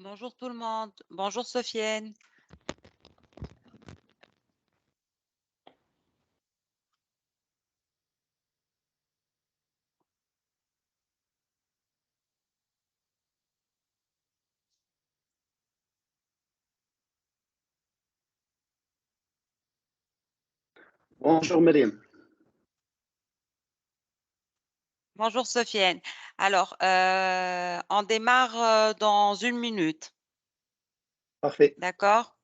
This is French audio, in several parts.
Bonjour tout le monde. Bonjour Sofiane. Bonjour Myriam. Bonjour Sofiane. Alors, on démarre dans une minute. Parfait. D'accord?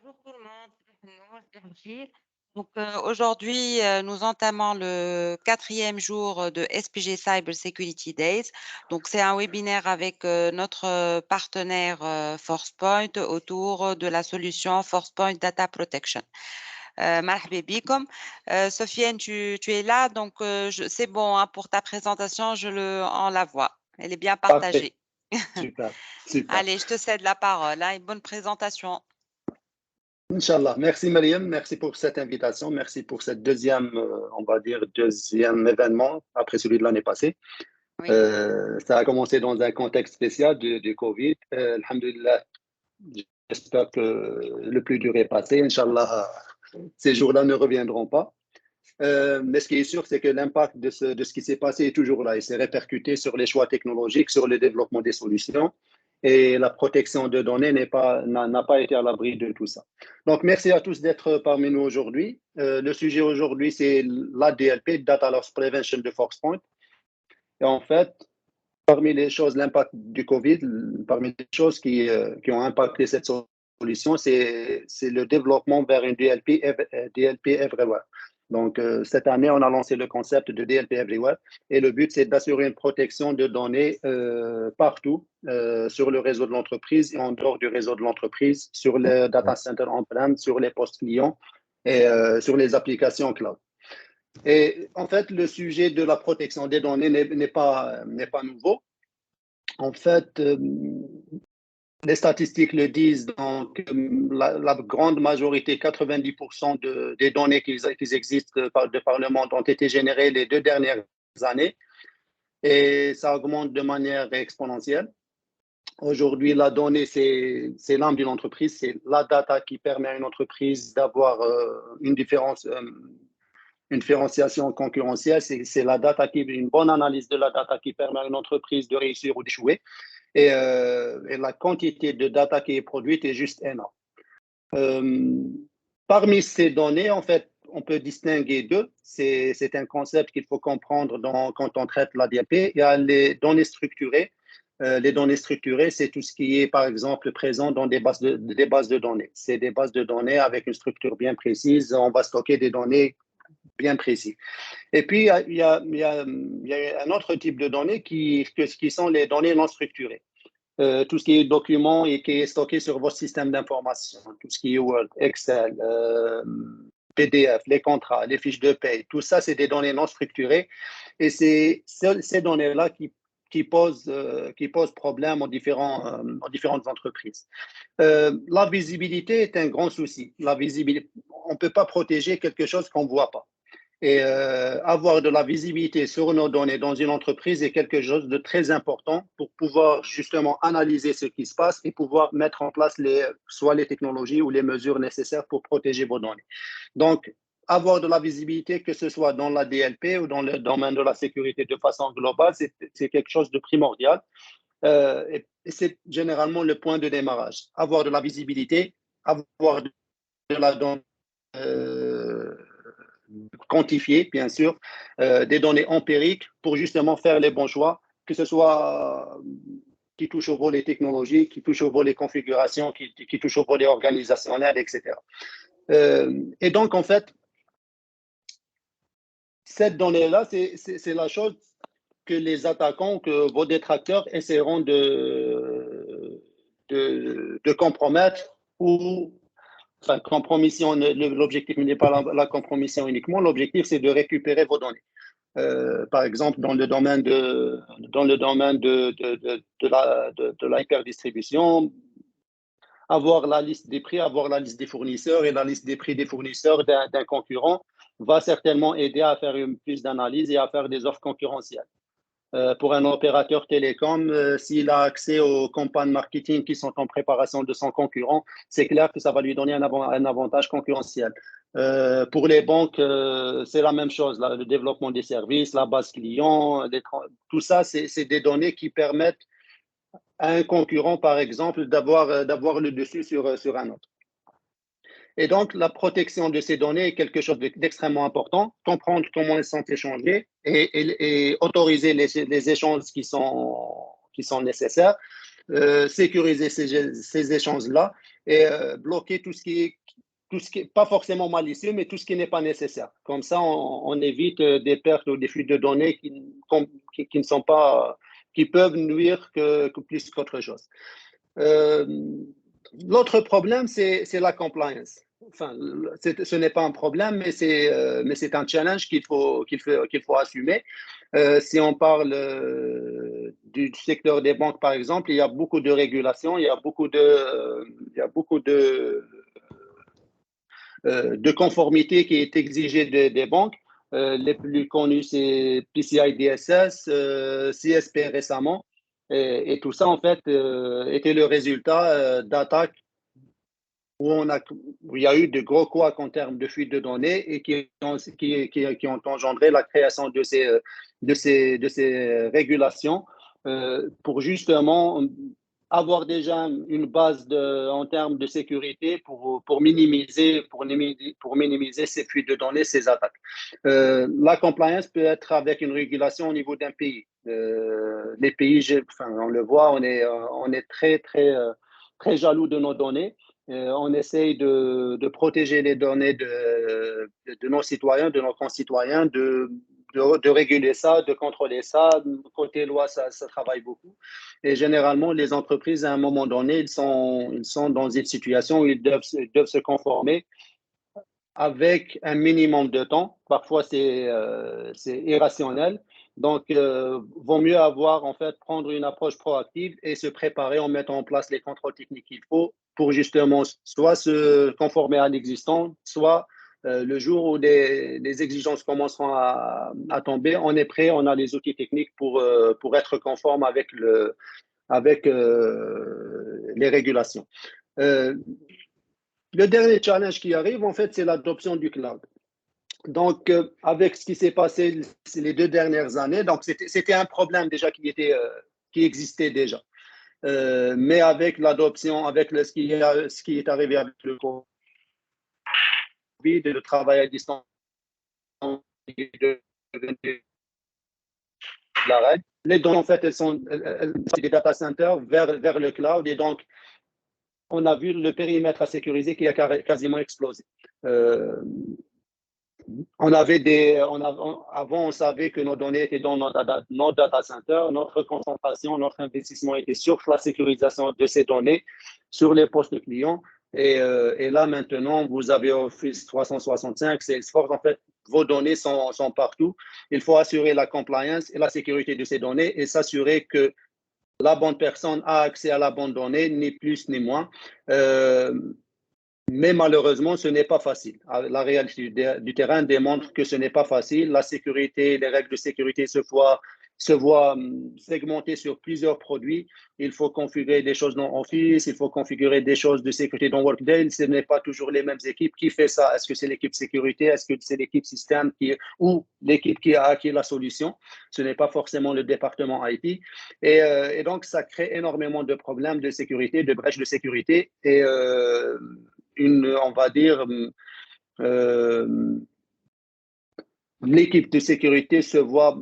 Bonjour tout le monde. Donc aujourd'hui, nous entamons le quatrième jour de SPG Cyber Security Days. Donc c'est un webinaire avec notre partenaire ForcePoint autour de la solution ForcePoint Data Protection. مرحبا بكم. Sofiane, tu es là, donc c'est bon hein, pour ta présentation, on la voit. Elle est bien Parfait. partagée. Super. Super. Allez, je te cède la parole. Hein, une bonne présentation. Inch'Allah. Merci Myriam. Merci pour cette invitation. Merci pour cette deuxième, on va dire, deuxième événement après celui de l'année passée. Oui. Ça a commencé dans un contexte spécial du Covid. Alhamdulillah, j'espère que le plus dur est passé. Inch'Allah, ces jours-là ne reviendront pas. Mais ce qui est sûr, c'est que l'impact de ce qui s'est passé est toujours là. Il s'est répercuté sur les choix technologiques, sur le développement des solutions. Et la protection de données n'a pas été à l'abri de tout ça. Donc, merci à tous d'être parmi nous aujourd'hui. Le sujet aujourd'hui, c'est l'ADLP, Data Loss Prevention de ForcePoint. Et en fait, parmi les choses, l'impact du Covid, parmi les choses qui ont impacté cette solution, c'est le développement vers une DLP Everywhere. Donc, cette année, on a lancé le concept de DLP Everywhere et le but, c'est d'assurer une protection de données partout sur le réseau de l'entreprise et en dehors du réseau de l'entreprise, sur le data center on-prem, sur les postes clients et sur les applications cloud. Et en fait, le sujet de la protection des données n'est pas nouveau. En fait, les statistiques le disent, donc la grande majorité, 90% des données qui existent par le monde ont été générées les 2 dernières années et ça augmente de manière exponentielle. Aujourd'hui, la donnée, c'est l'âme d'une entreprise, c'est la data qui permet à une entreprise d'avoir une différenciation concurrentielle, c'est la data une bonne analyse de la data qui permet à une entreprise de réussir ou d'échouer. Et la quantité de data qui est produite est juste énorme. Parmi ces données, en fait, on peut distinguer deux. C'est un concept qu'il faut comprendre quand on traite l'ADLP. Il y a les données structurées. Les données structurées, c'est tout ce qui est, par exemple, présent dans des bases de données. C'est des bases de données avec une structure bien précise. On va stocker des données bien précises. Et puis, il y a un autre type de données qui sont les données non structurées. Tout ce qui est documents et qui est stocké sur votre système d'information, tout ce qui est Word, Excel, PDF, les contrats, les fiches de paie, tout ça, c'est des données non structurées et c'est ces données-là qui posent problème aux différentes entreprises. La visibilité est un grand souci. La visibilité, on ne peut pas protéger quelque chose qu'on ne voit pas. Et avoir de la visibilité sur nos données dans une entreprise est quelque chose de très important pour pouvoir justement analyser ce qui se passe et pouvoir mettre en place soit les technologies ou les mesures nécessaires pour protéger vos données. Donc, avoir de la visibilité, que ce soit dans la DLP ou dans le domaine de la sécurité de façon globale, c'est quelque chose de primordial. Et c'est généralement le point de démarrage. Avoir de la visibilité, avoir de la donnée quantifiée, bien sûr, des données empiriques pour justement faire les bons choix, que ce soit qui touche au volet technologique, qui touche au volet configuration, qui touche au volet organisationnel, etc. Et donc, en fait, cette donnée-là, c'est la chose que les attaquants, que vos détracteurs essaieront de compromettre ou, enfin, compromission, l'objectif n'est pas la compromission uniquement, l'objectif c'est de récupérer vos données. Par exemple, dans le domaine de l'hyperdistribution, avoir la liste des prix, avoir la liste des fournisseurs et la liste des prix des fournisseurs d'un concurrent va certainement aider à faire une plus d'analyse et à faire des offres concurrentielles. Pour un opérateur télécom, s'il a accès aux campagnes marketing qui sont en préparation de son concurrent, c'est clair que ça va lui donner un avantage concurrentiel. Pour les banques, c'est la même chose. Là, le développement des services, la base client, tout ça, c'est des données qui permettent à un concurrent, par exemple, d'avoir le dessus sur un autre. Et donc, la protection de ces données est quelque chose d'extrêmement important. Comprendre comment elles sont échangées et autoriser les échanges qui sont nécessaires, sécuriser ces échanges-là et bloquer tout ce qui est pas forcément malicieux, mais tout ce qui n'est pas nécessaire. Comme ça, on évite des pertes ou des fuites de données qui ne sont pas, qui peuvent nuire que plus qu'autre chose. L'autre problème, c'est la compliance. Enfin, ce n'est pas un problème, mais c'est un challenge qu'il faut assumer. Si on parle du secteur des banques, par exemple, il y a beaucoup de régulations, il y a beaucoup de conformité qui est exigée des banques. Les plus connus, c'est PCI DSS, CSP récemment. Et tout ça, en fait, était le résultat d'attaques où il y a eu de gros couacs en termes de fuite de données et qui ont engendré la création de ces régulations pour justement avoir déjà une base en termes de sécurité pour minimiser ces fuites de données, ces attaques. La compliance peut être avec une régulation au niveau d'un pays. Les pays, on le voit, on est très, très, très jaloux de nos données. On essaye de protéger les données de nos citoyens, de nos concitoyens, de réguler ça, de contrôler ça. Côté loi, ça travaille beaucoup. Et généralement, les entreprises, à un moment donné, ils sont dans une situation où ils doivent se conformer avec un minimum de temps. Parfois, c'est irrationnel. Donc, vaut mieux en fait, prendre une approche proactive et se préparer en mettant en place les contrôles techniques qu'il faut pour justement soit se conformer à l'existant, soit le jour où les exigences commenceront à tomber, on est prêt, on a les outils techniques pour être conforme avec les régulations. Le dernier challenge qui arrive, en fait, c'est l'adoption du cloud. Donc, avec ce qui s'est passé les 2 dernières années, donc c'était un problème déjà qui existait déjà. Mais avec l'adoption, avec ce qui est arrivé avec le Covid, le travail à distance de la règle, les données, en fait, elles sont des data centers vers le cloud et donc, on a vu le périmètre à sécuriser qui a quasiment explosé. Avant, on savait que nos données étaient dans nos data centers. Notre concentration, notre investissement était sur la sécurisation de ces données, sur les postes clients. Et là, maintenant, vous avez Office 365, Salesforce. En fait, vos données sont partout. Il faut assurer la compliance et la sécurité de ces données et s'assurer que la bonne personne a accès à la bonne donnée, ni plus ni moins. Mais malheureusement, ce n'est pas facile. La réalité du terrain démontre que ce n'est pas facile. La sécurité, les règles de sécurité se voit segmenté sur plusieurs produits. Il faut configurer des choses dans Office, il faut configurer des choses de sécurité dans Workday. Ce n'est pas toujours les mêmes équipes qui fait ça. Est-ce que c'est l'équipe sécurité? Est-ce que c'est l'équipe système ou l'équipe qui a acquis la solution? Ce n'est pas forcément le département IT. Et donc, ça crée énormément de problèmes de sécurité, de brèches de sécurité et on va dire, l'équipe de sécurité se voit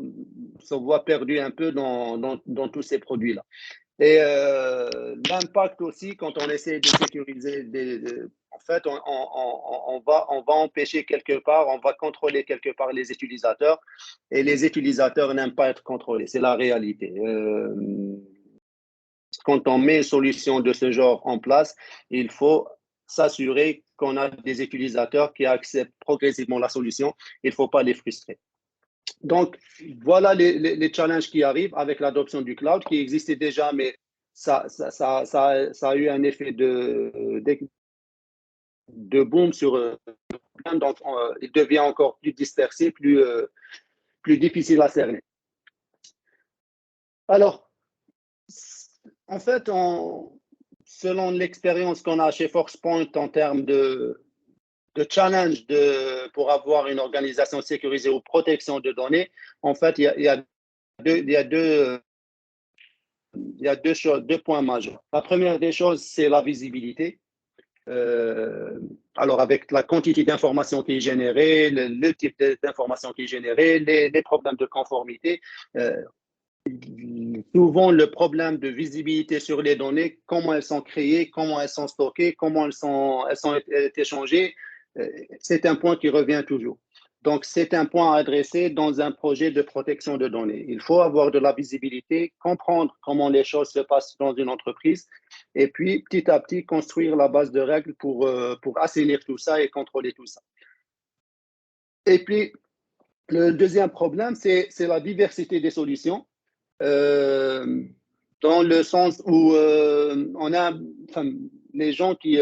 perdue un peu dans tous ces produits-là. Et l'impact aussi, quand on essaie de sécuriser, en fait, on va empêcher quelque part, on va contrôler quelque part les utilisateurs, et les utilisateurs n'aiment pas être contrôlés. C'est la réalité. Quand on met une solution de ce genre en place, il faut s'assurer qu'on a des utilisateurs qui acceptent progressivement la solution. Il ne faut pas les frustrer. Donc, voilà les challenges qui arrivent avec l'adoption du cloud, qui existait déjà, mais ça a eu un effet de boom sur le problème. Donc, il devient encore plus dispersé, plus difficile à cerner. Alors, en fait, selon l'expérience qu'on a chez Forcepoint en termes de challenge pour avoir une organisation sécurisée ou protection de données, en fait, il y a deux points majeurs. La première des choses, c'est la visibilité. Alors, avec la quantité d'informations qui est générée, le type d'informations qui est générée, les problèmes de conformité, souvent le problème de visibilité sur les données, comment elles sont créées, comment elles sont stockées, comment elles sont échangées, c'est un point qui revient toujours. Donc, c'est un point à adresser dans un projet de protection de données. Il faut avoir de la visibilité, comprendre comment les choses se passent dans une entreprise et puis, petit à petit, construire la base de règles pour assainir tout ça et contrôler tout ça. Et puis, le deuxième problème, c'est la diversité des solutions. Dans le sens où on a les gens qui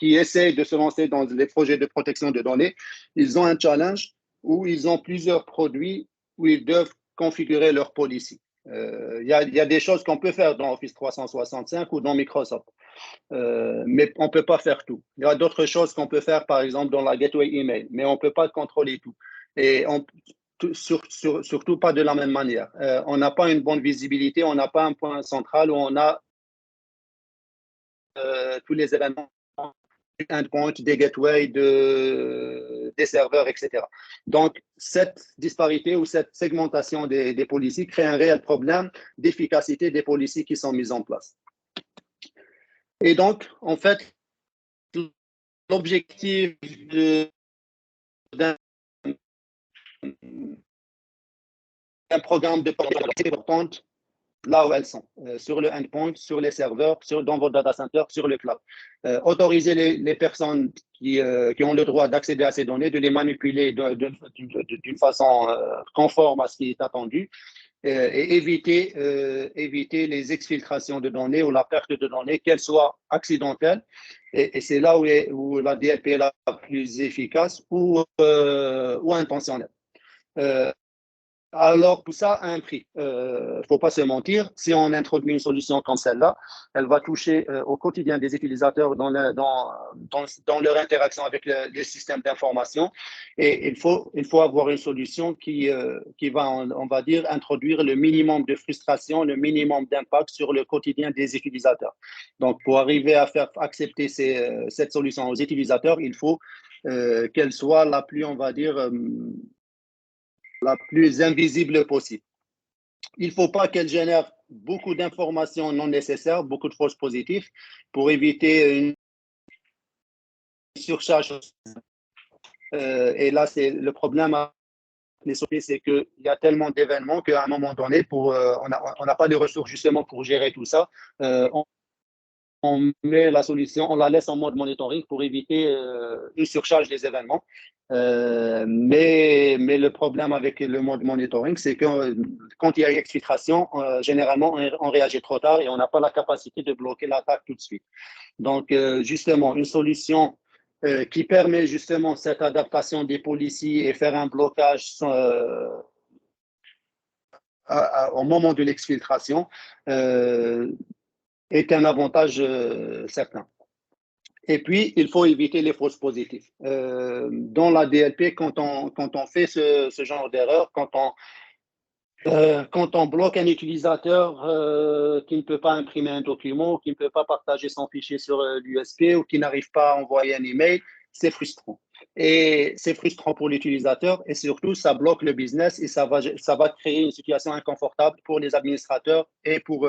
essayent de se lancer dans les projets de protection de données, ils ont un challenge où ils ont plusieurs produits où ils doivent configurer leur policy. Il y a des choses qu'on peut faire dans Office 365 ou dans Microsoft, mais on ne peut pas faire tout. Il y a d'autres choses qu'on peut faire, par exemple, dans la gateway email, mais on ne peut pas contrôler tout. Et surtout pas de la même manière. On n'a pas une bonne visibilité, on n'a pas un point central où on a tous les événements, des endpoints, des gateways, des serveurs, etc. Donc, cette disparité ou cette segmentation des policies crée un réel problème d'efficacité des policies qui sont mises en place. Et donc, en fait, l'objectif d'un programme de protection là où elles sont, sur le endpoint, sur les serveurs, dans votre data center, sur le cloud. Autoriser les personnes qui ont le droit d'accéder à ces données, de les manipuler d'une façon conforme à ce qui est attendu, et éviter les exfiltrations de données ou la perte de données, qu'elles soient accidentelles. Et c'est là où la DLP est la plus efficace ou intentionnelle. Alors, tout ça a un prix. Il ne faut pas se mentir. Si on introduit une solution comme celle-là, elle va toucher au quotidien des utilisateurs dans leur interaction avec le système d'information. Et il faut avoir une solution qui va, on va dire, introduire le minimum de frustration, le minimum d'impact sur le quotidien des utilisateurs. Donc, pour arriver à faire accepter cette solution aux utilisateurs, il faut qu'elle soit la plus, on va dire, la plus invisible possible. Il ne faut pas qu'elle génère beaucoup d'informations non nécessaires, beaucoup de fausses positives, pour éviter une surcharge. Et là, c'est le problème avec les SOP, c'est qu'il y a tellement d'événements qu'à un moment donné, on n'a pas de ressources justement pour gérer tout ça. On met la solution, on la laisse en mode monitoring pour éviter une surcharge des événements. Mais le problème avec le mode monitoring, c'est que quand il y a une exfiltration, généralement, on réagit trop tard et on n'a pas la capacité de bloquer l'attaque tout de suite. Donc, justement, une solution qui permet justement cette adaptation des policiers et faire un blocage au moment de l'exfiltration est un avantage certain. Et puis, il faut éviter les fausses positives. Dans la DLP, quand on fait ce genre d'erreur, quand on bloque un utilisateur qui ne peut pas imprimer un document, qui ne peut pas partager son fichier sur l'USB ou qui n'arrive pas à envoyer un email, c'est frustrant. Et c'est frustrant pour l'utilisateur et surtout, ça bloque le business et ça va créer une situation inconfortable pour les administrateurs et pour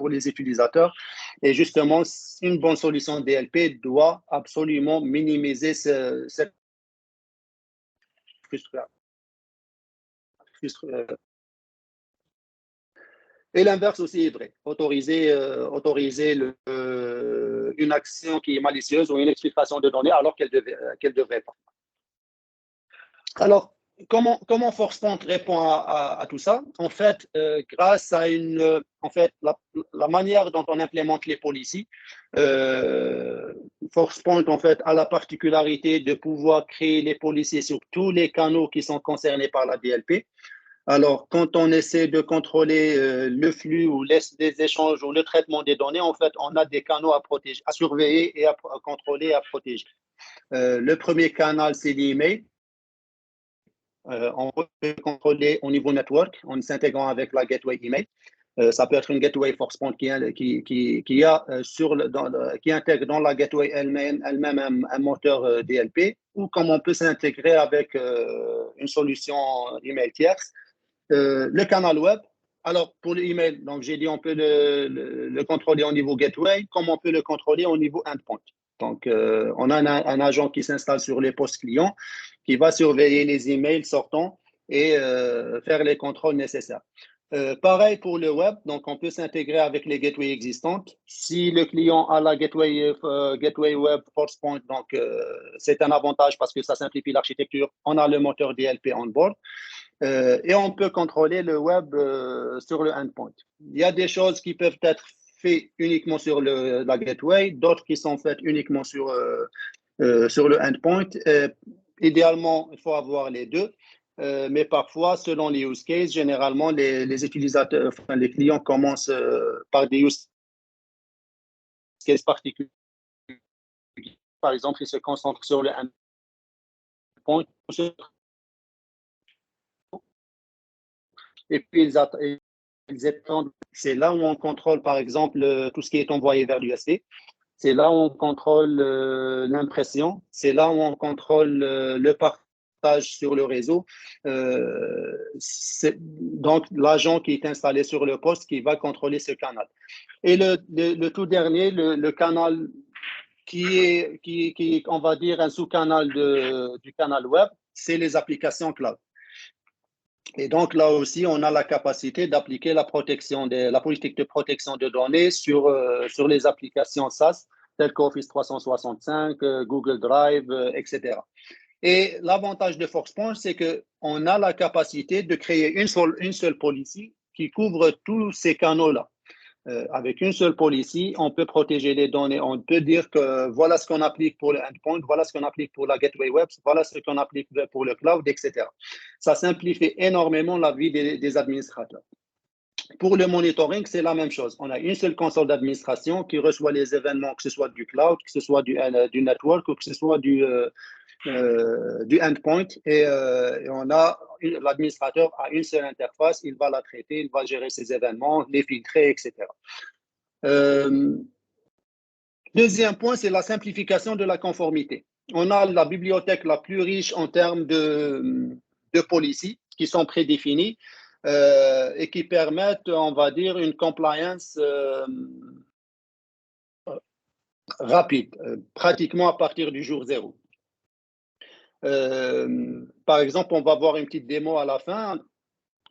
les utilisateurs. Et justement, une bonne solution DLP doit absolument minimiser cette frustration. Et l'inverse aussi est vrai. Autoriser une action qui est malicieuse ou une exfiltration de données alors qu'elle devrait pas. Alors, comment Forcepoint répond à tout ça? En fait, grâce à la manière dont on implémente les policies, Forcepoint en fait a la particularité de pouvoir créer les policiers sur tous les canaux qui sont concernés par la DLP. Alors, quand on essaie de contrôler le flux ou les échanges ou le traitement des données, en fait, on a des canaux à protéger, à surveiller et à contrôler et à protéger. Le premier canal, c'est l'email. On peut contrôler au niveau network en s'intégrant avec la gateway email. Ça peut être une gateway Forcepoint qui intègre dans la gateway elle-même un moteur DLP, ou comme on peut s'intégrer avec une solution email tierce. Le canal web. Alors, pour l'email, donc j'ai dit on peut le contrôler au niveau gateway, comme on peut le contrôler au niveau endpoint. Donc, on a un agent qui s'installe sur les postes clients, qui va surveiller les emails sortants et faire les contrôles nécessaires. Pareil pour le web, donc on peut s'intégrer avec les gateways existantes. Si le client a la gateway web Forcepoint, donc c'est un avantage parce que ça simplifie l'architecture. On a le moteur DLP on board. Et on peut contrôler le web sur le endpoint. Il y a des choses qui peuvent être faites uniquement sur la gateway, d'autres qui sont faites uniquement sur le endpoint. Idéalement, il faut avoir les deux. Mais parfois, selon les use cases, généralement, les utilisateurs, enfin, les clients commencent par des use cases particuliers. Par exemple, ils se concentrent sur le endpoint. Et puis, ils attendent. C'est là où on contrôle, par exemple, tout ce qui est envoyé vers l'USB. C'est là où on contrôle l'impression. C'est là où on contrôle le partage sur le réseau. Donc, l'agent qui est installé sur le poste qui va contrôler ce canal. Et le tout dernier, le canal qui est, on va dire, un sous-canal du canal web, c'est les applications cloud. Et donc, là aussi, on a la capacité d'appliquer la politique de protection de données sur les applications SaaS, telles qu'Office 365, Google Drive, etc. Et l'avantage de Forcepoint, c'est qu'on a la capacité de créer une seule policy qui couvre tous ces canaux-là. Avec une seule policy, on peut protéger les données. On peut dire que voilà ce qu'on applique pour le endpoint, voilà ce qu'on applique pour la gateway web, voilà ce qu'on applique pour le cloud, etc. Ça simplifie énormément la vie des administrateurs. Pour le monitoring, c'est la même chose. On a une seule console d'administration qui reçoit les événements, que ce soit du cloud, que ce soit du network ou que ce soit du endpoint, et l'administrateur a une seule interface, il va la traiter, il va gérer ses événements, les filtrer, etc. Deuxième point, c'est la simplification de la conformité. On a la bibliothèque la plus riche en termes de policies qui sont prédéfinies et qui permettent, on va dire, une compliance rapide, pratiquement à partir du jour zéro. Par exemple, on va voir une petite démo à la fin.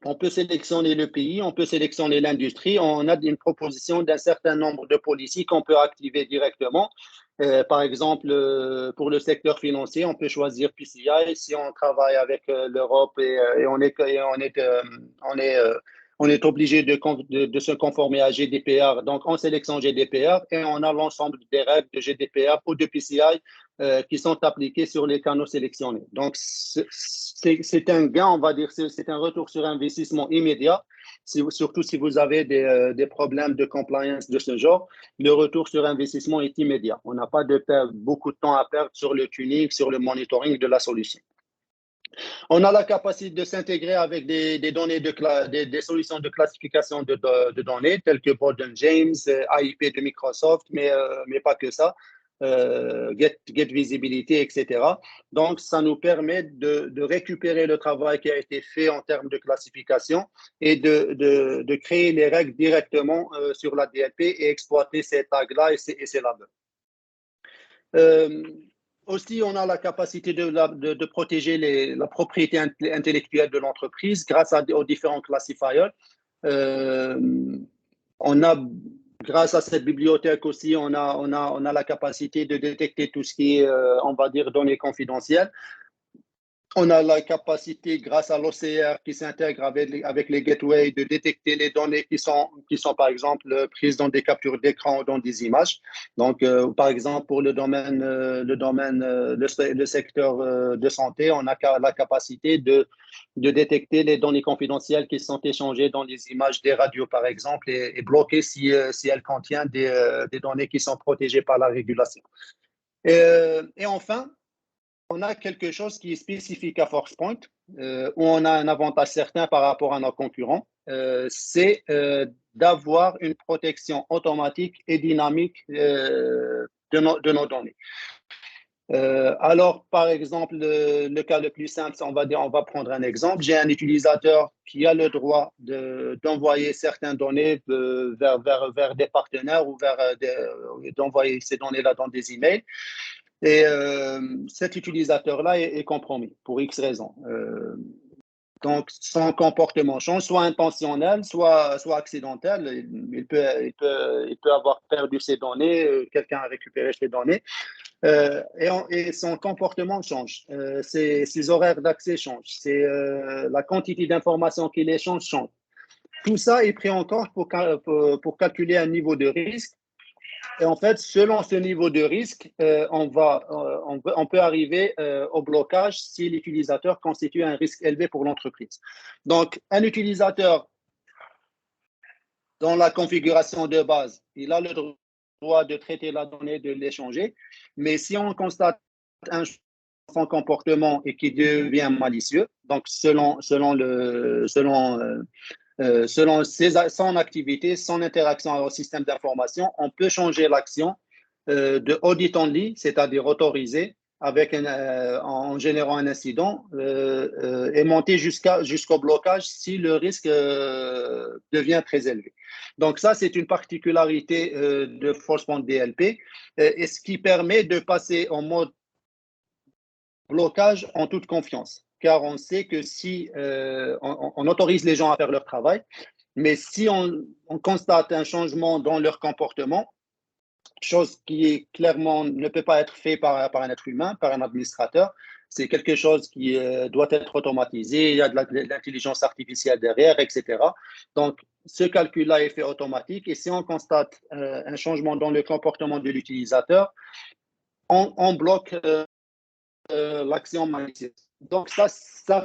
On peut sélectionner le pays, on peut sélectionner l'industrie. On a une proposition d'un certain nombre de policies qu'on peut activer directement. Par exemple, pour le secteur financier, on peut choisir PCI. Si on travaille avec l'Europe et on est obligé de se conformer à GDPR. Donc, on sélectionne GDPR et on a l'ensemble des règles de GDPR ou de PCI qui sont appliquées sur les canaux sélectionnés. Donc, c'est un gain, on va dire, c'est un retour sur investissement immédiat surtout si vous avez des problèmes de compliance de ce genre, le retour sur investissement est immédiat. On n'a pas beaucoup de temps à perdre sur le tuning, sur le monitoring de la solution. On a la capacité de s'intégrer avec des données des solutions de classification de données telles que Borden James, AIP de Microsoft, mais pas que ça, Get Visibility, etc. Donc, ça nous permet de récupérer le travail qui a été fait en termes de classification et de créer les règles directement sur la DLP et exploiter ces tags-là et ces labels. Aussi, on a la capacité de protéger la propriété intellectuelle de l'entreprise grâce aux différents classifiers. Grâce à cette bibliothèque aussi, on a la capacité de détecter tout ce qui est, on va dire, données confidentielles. On a la capacité, grâce à l'OCR qui s'intègre avec les gateways, de détecter les données qui sont par exemple, prises dans des captures d'écran ou dans des images. Donc, par exemple, pour le secteur de santé, on a la capacité de détecter les données confidentielles qui sont échangées dans les images des radios, par exemple, et bloquer si elles contiennent des données qui sont protégées par la régulation. Et enfin, on a quelque chose qui est spécifique à ForcePoint, où on a un avantage certain par rapport à nos concurrents, c'est d'avoir une protection automatique et dynamique de nos données. Alors, par exemple, le cas le plus simple, on va prendre un exemple. J'ai un utilisateur qui a le droit d'envoyer certaines données vers des partenaires ou d'envoyer ces données-là dans des emails. Et cet utilisateur-là est compromis pour X raisons. Donc, son comportement change, soit intentionnel, soit accidentel. Il peut avoir perdu ses données, quelqu'un a récupéré ses données, et son comportement change. Ses horaires d'accès changent, la quantité d'informations qu'il échange change. Tout ça est pris en compte pour calculer un niveau de risque. Et en fait, selon ce niveau de risque, on peut arriver au blocage si l'utilisateur constitue un risque élevé pour l'entreprise. Donc, un utilisateur, dans la configuration de base, il a le droit de traiter la donnée, de l'échanger. Mais si on constate un son comportement et qui devient malicieux, donc selon son activité, son interaction au système d'information, on peut changer l'action de audit only, c'est-à-dire autorisé, en générant un incident, et monter jusqu'au blocage si le risque devient très élevé. Donc ça, c'est une particularité de ForcePoint DLP, et ce qui permet de passer en mode blocage en toute confiance, car on sait que si on autorise les gens à faire leur travail, mais si on constate un changement dans leur comportement, chose qui clairement ne peut pas être fait par un être humain, par un administrateur, c'est quelque chose qui doit être automatisé, il y a de l'intelligence artificielle derrière, etc. Donc, ce calcul-là est fait automatique, et si on constate un changement dans le comportement de l'utilisateur, on bloque l'action malicieuse. Donc, ça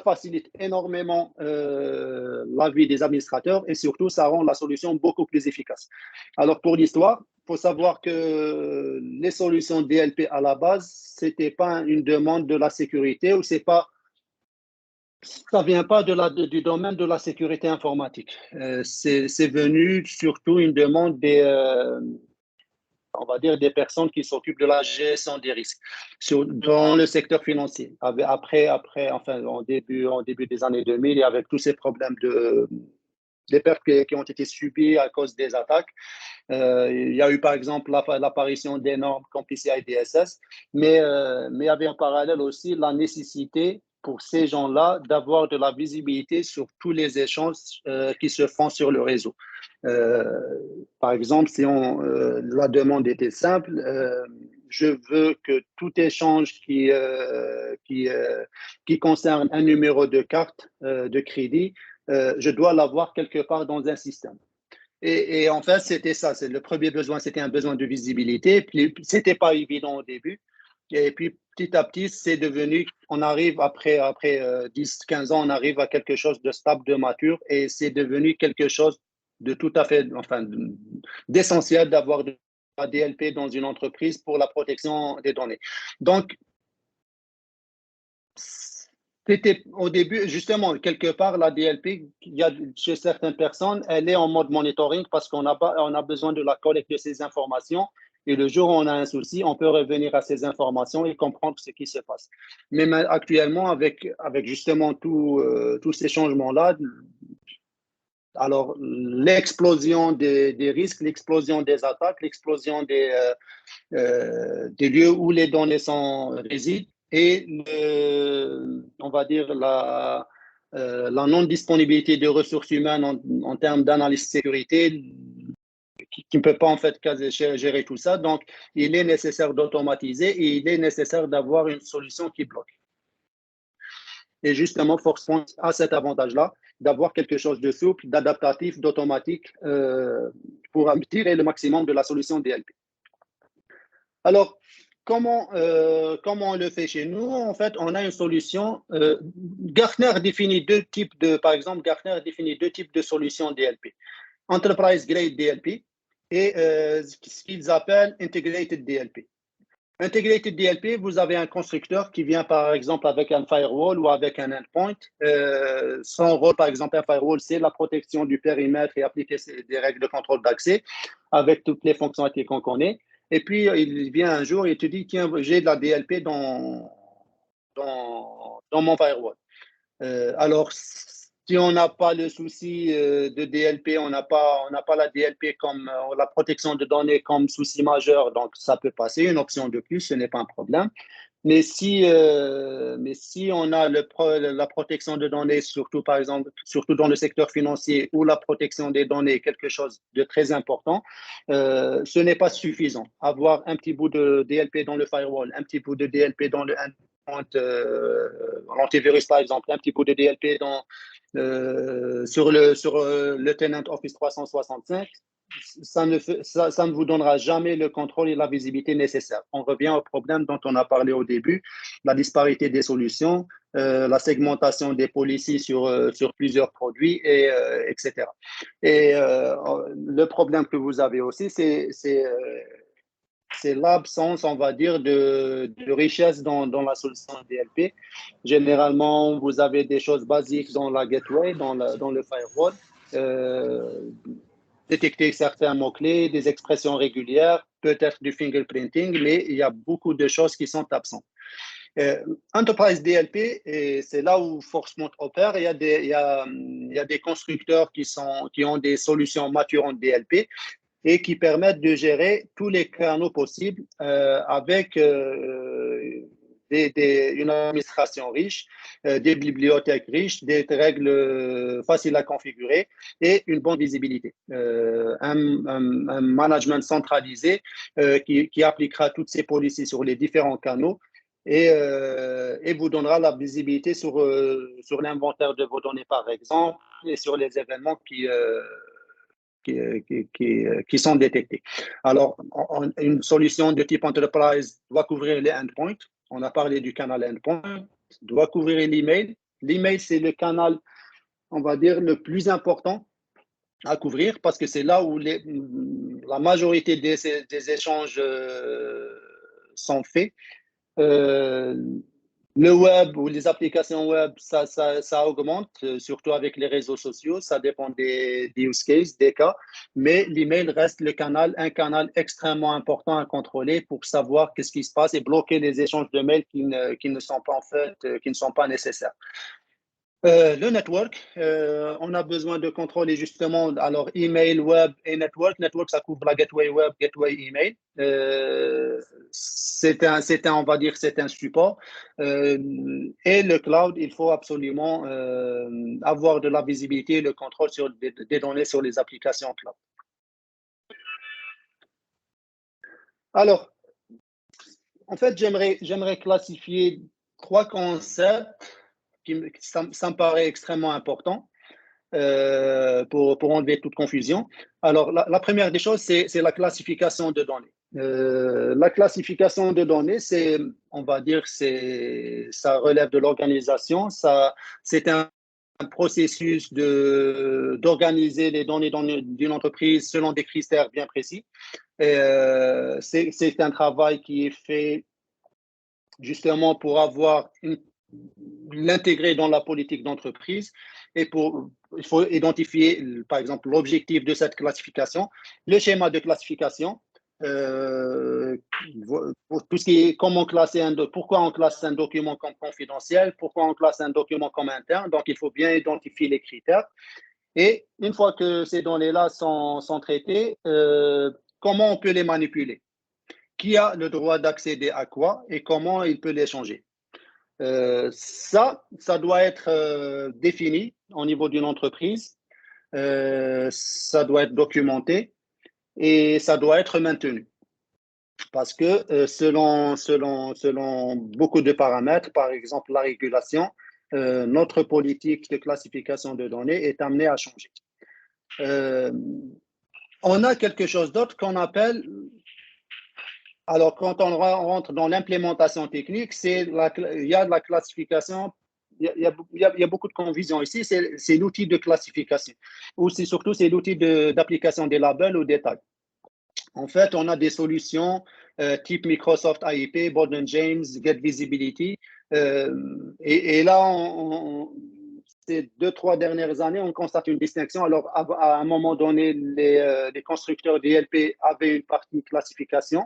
facilite énormément la vie des administrateurs, et surtout, ça rend la solution beaucoup plus efficace. Alors, pour l'histoire, il faut savoir que les solutions DLP à la base, ce n'était pas une demande de la sécurité, ou ça ne vient pas du domaine de la sécurité informatique. C'est venu surtout une demande on va dire, des personnes qui s'occupent de la gestion des risques dans le secteur financier. Enfin, en début des années 2000, et avec tous ces problèmes des pertes qui ont été subies à cause des attaques. Il y a eu, par exemple, l'apparition des normes comme PCI DSS, mais il y avait en parallèle aussi la nécessité pour ces gens-là d'avoir de la visibilité sur tous les échanges qui se font sur le réseau. Par exemple, si la demande était simple, je veux que tout échange qui concerne un numéro de carte de crédit, je dois l'avoir quelque part dans un système. Et en fait, c'était ça. Le premier besoin, c'était un besoin de visibilité. Puis, ce n'était pas évident au début. Et puis, petit à petit, c'est devenu, on arrive après 10-15 ans, on arrive à quelque chose de stable, de mature, et c'est devenu quelque chose de tout à fait, enfin, d'essentiel d'avoir de la DLP dans une entreprise pour la protection des données. Donc, c'était au début, justement, quelque part, la DLP, il y a, chez certaines personnes, elle est en mode monitoring parce qu'on a besoin de la collecte de ces informations. Et le jour où on a un souci, on peut revenir à ces informations et comprendre ce qui se passe. Mais actuellement, avec justement tous ces changements-là, alors l'explosion des risques, l'explosion des attaques, l'explosion des lieux où les données résident et on va dire la non-disponibilité de ressources humaines en termes d'analyse de sécurité qui ne peut pas en fait gérer tout ça. Donc, il est nécessaire d'automatiser et il est nécessaire d'avoir une solution qui bloque. Et justement, ForcePoint a cet avantage-là d'avoir quelque chose de souple, d'adaptatif, d'automatique pour tirer le maximum de la solution DLP. Alors, comment on le fait chez nous? En fait, on a une solution. Gartner définit par exemple, Gartner définit deux types de solutions DLP. Enterprise Grade DLP et ce qu'ils appellent Integrated DLP. Integrated DLP, vous avez un constructeur qui vient par exemple avec un firewall ou avec un endpoint. Son rôle, par exemple, un firewall, c'est la protection du périmètre et appliquer des règles de contrôle d'accès avec toutes les fonctionnalités qu'on connaît. Et puis, il vient un jour et te dit, tiens, j'ai de la DLP dans mon firewall. Alors, si on n'a pas le souci de DLP, on n'a pas la DLP comme la protection de données comme souci majeur, donc ça peut passer, une option de plus, ce n'est pas un problème. Mais si on a la protection de données, surtout par exemple, surtout dans le secteur financier où la protection des données est quelque chose de très important, ce n'est pas suffisant. Avoir un petit bout de DLP dans le firewall, un petit bout de DLP dans le l'antivirus par exemple, un petit bout de DLP sur le tenant Office 365, ça ne vous donnera jamais le contrôle et la visibilité nécessaires. On revient au problème dont on a parlé au début, la disparité des solutions, la segmentation des policies sur plusieurs produits, etc. Et le problème que vous avez aussi, c'est l'absence, on va dire, de richesse dans la solution DLP. Généralement, vous avez des choses basiques dans la gateway, dans le firewall. Détecter certains mots-clés, des expressions régulières, peut-être du fingerprinting, mais il y a beaucoup de choses qui sont absentes. Enterprise DLP, et c'est là où ForcePoint opère. Il y a des constructeurs qui ont des solutions matures en DLP et qui permettent de gérer tous les canaux possibles avec une administration riche, des bibliothèques riches, des règles faciles à configurer et une bonne visibilité. Un management centralisé qui appliquera toutes ces policies sur les différents canaux et vous donnera la visibilité sur l'inventaire de vos données, par exemple, et sur les événements qui sont détectés. Alors, une solution de type enterprise doit couvrir les endpoints. On a parlé du canal endpoint, doit couvrir l'email. L'email, c'est le canal, on va dire, le plus important à couvrir parce que c'est là où la majorité des échanges sont faits. Le web ou les applications web, ça augmente, surtout avec les réseaux sociaux. Ça dépend des use cases, des cas. Mais l'email reste un canal extrêmement important à contrôler pour savoir qu'est-ce qui se passe et bloquer les échanges de mails qui ne sont pas en fait, qui ne sont pas nécessaires. Le network, on a besoin de contrôler justement, alors email, web et network. Network, ça couvre la gateway web, gateway email. On va dire, c'est un support. Et le cloud, il faut absolument avoir de la visibilité et le contrôle sur des données sur les applications cloud. Alors, en fait, j'aimerais classifier trois concepts ça me paraît extrêmement important pour enlever toute confusion. Alors, la première des choses, c'est la classification de données. La classification de données, on va dire, ça relève de l'organisation. C'est un processus d'organiser les données d'une entreprise selon des critères bien précis. C'est un travail qui est fait justement pour l'intégrer dans la politique d'entreprise et il faut identifier, par exemple, l'objectif de cette classification, le schéma de classification, tout ce qui est pourquoi on classe un document comme confidentiel, pourquoi on classe un document comme interne. Donc, il faut bien identifier les critères. Et une fois que ces données-là sont traitées, comment on peut les manipuler? Qui a le droit d'accéder à quoi et comment il peut les changer? Ça doit être défini au niveau d'une entreprise, ça doit être documenté et ça doit être maintenu. Parce que selon beaucoup de paramètres, par exemple la régulation, notre politique de classification de données est amenée à changer. On a quelque chose d'autre qu'on appelle... Alors, quand on rentre dans l'implémentation technique, il y a de la classification, il y a beaucoup de confusion ici, c'est l'outil de classification, ou surtout c'est l'outil d'application des labels ou des tags. En fait, on a des solutions type Microsoft AIP, Borden James, Get Visibility, et là, ces 2-3 dernières années, on constate une distinction. Alors, à un moment donné, les constructeurs DLP avaient une partie classification,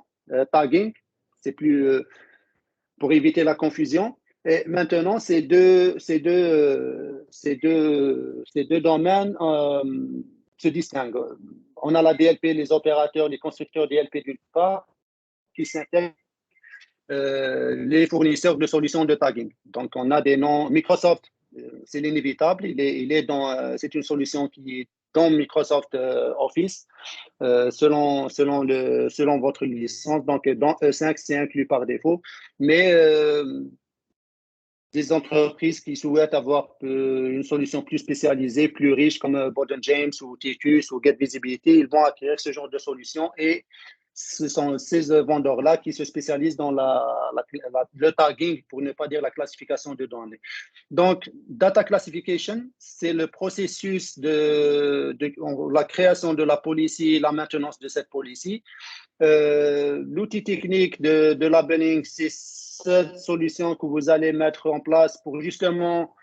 tagging, c'est plus pour éviter la confusion. Et maintenant, ces deux domaines se distinguent. On a la DLP, les opérateurs, les constructeurs DLP d'une part, qui s'intègrent les fournisseurs de solutions de tagging. Donc, on a des noms. Microsoft, c'est l'inévitable. C'est une solution qui est dans Microsoft Office, selon votre licence. Donc, dans E5, c'est inclus par défaut. Mais des entreprises qui souhaitent avoir une solution plus spécialisée, plus riche, comme Borden James ou Titus ou Get Visibility, ils vont acquérir ce genre de solution et ce sont ces vendeurs-là qui se spécialisent dans le tagging, pour ne pas dire la classification de données. Donc, data classification, c'est le processus de la création de la policy, la maintenance de cette policy. L'outil technique de labeling, c'est cette solution que vous allez mettre en place pour justement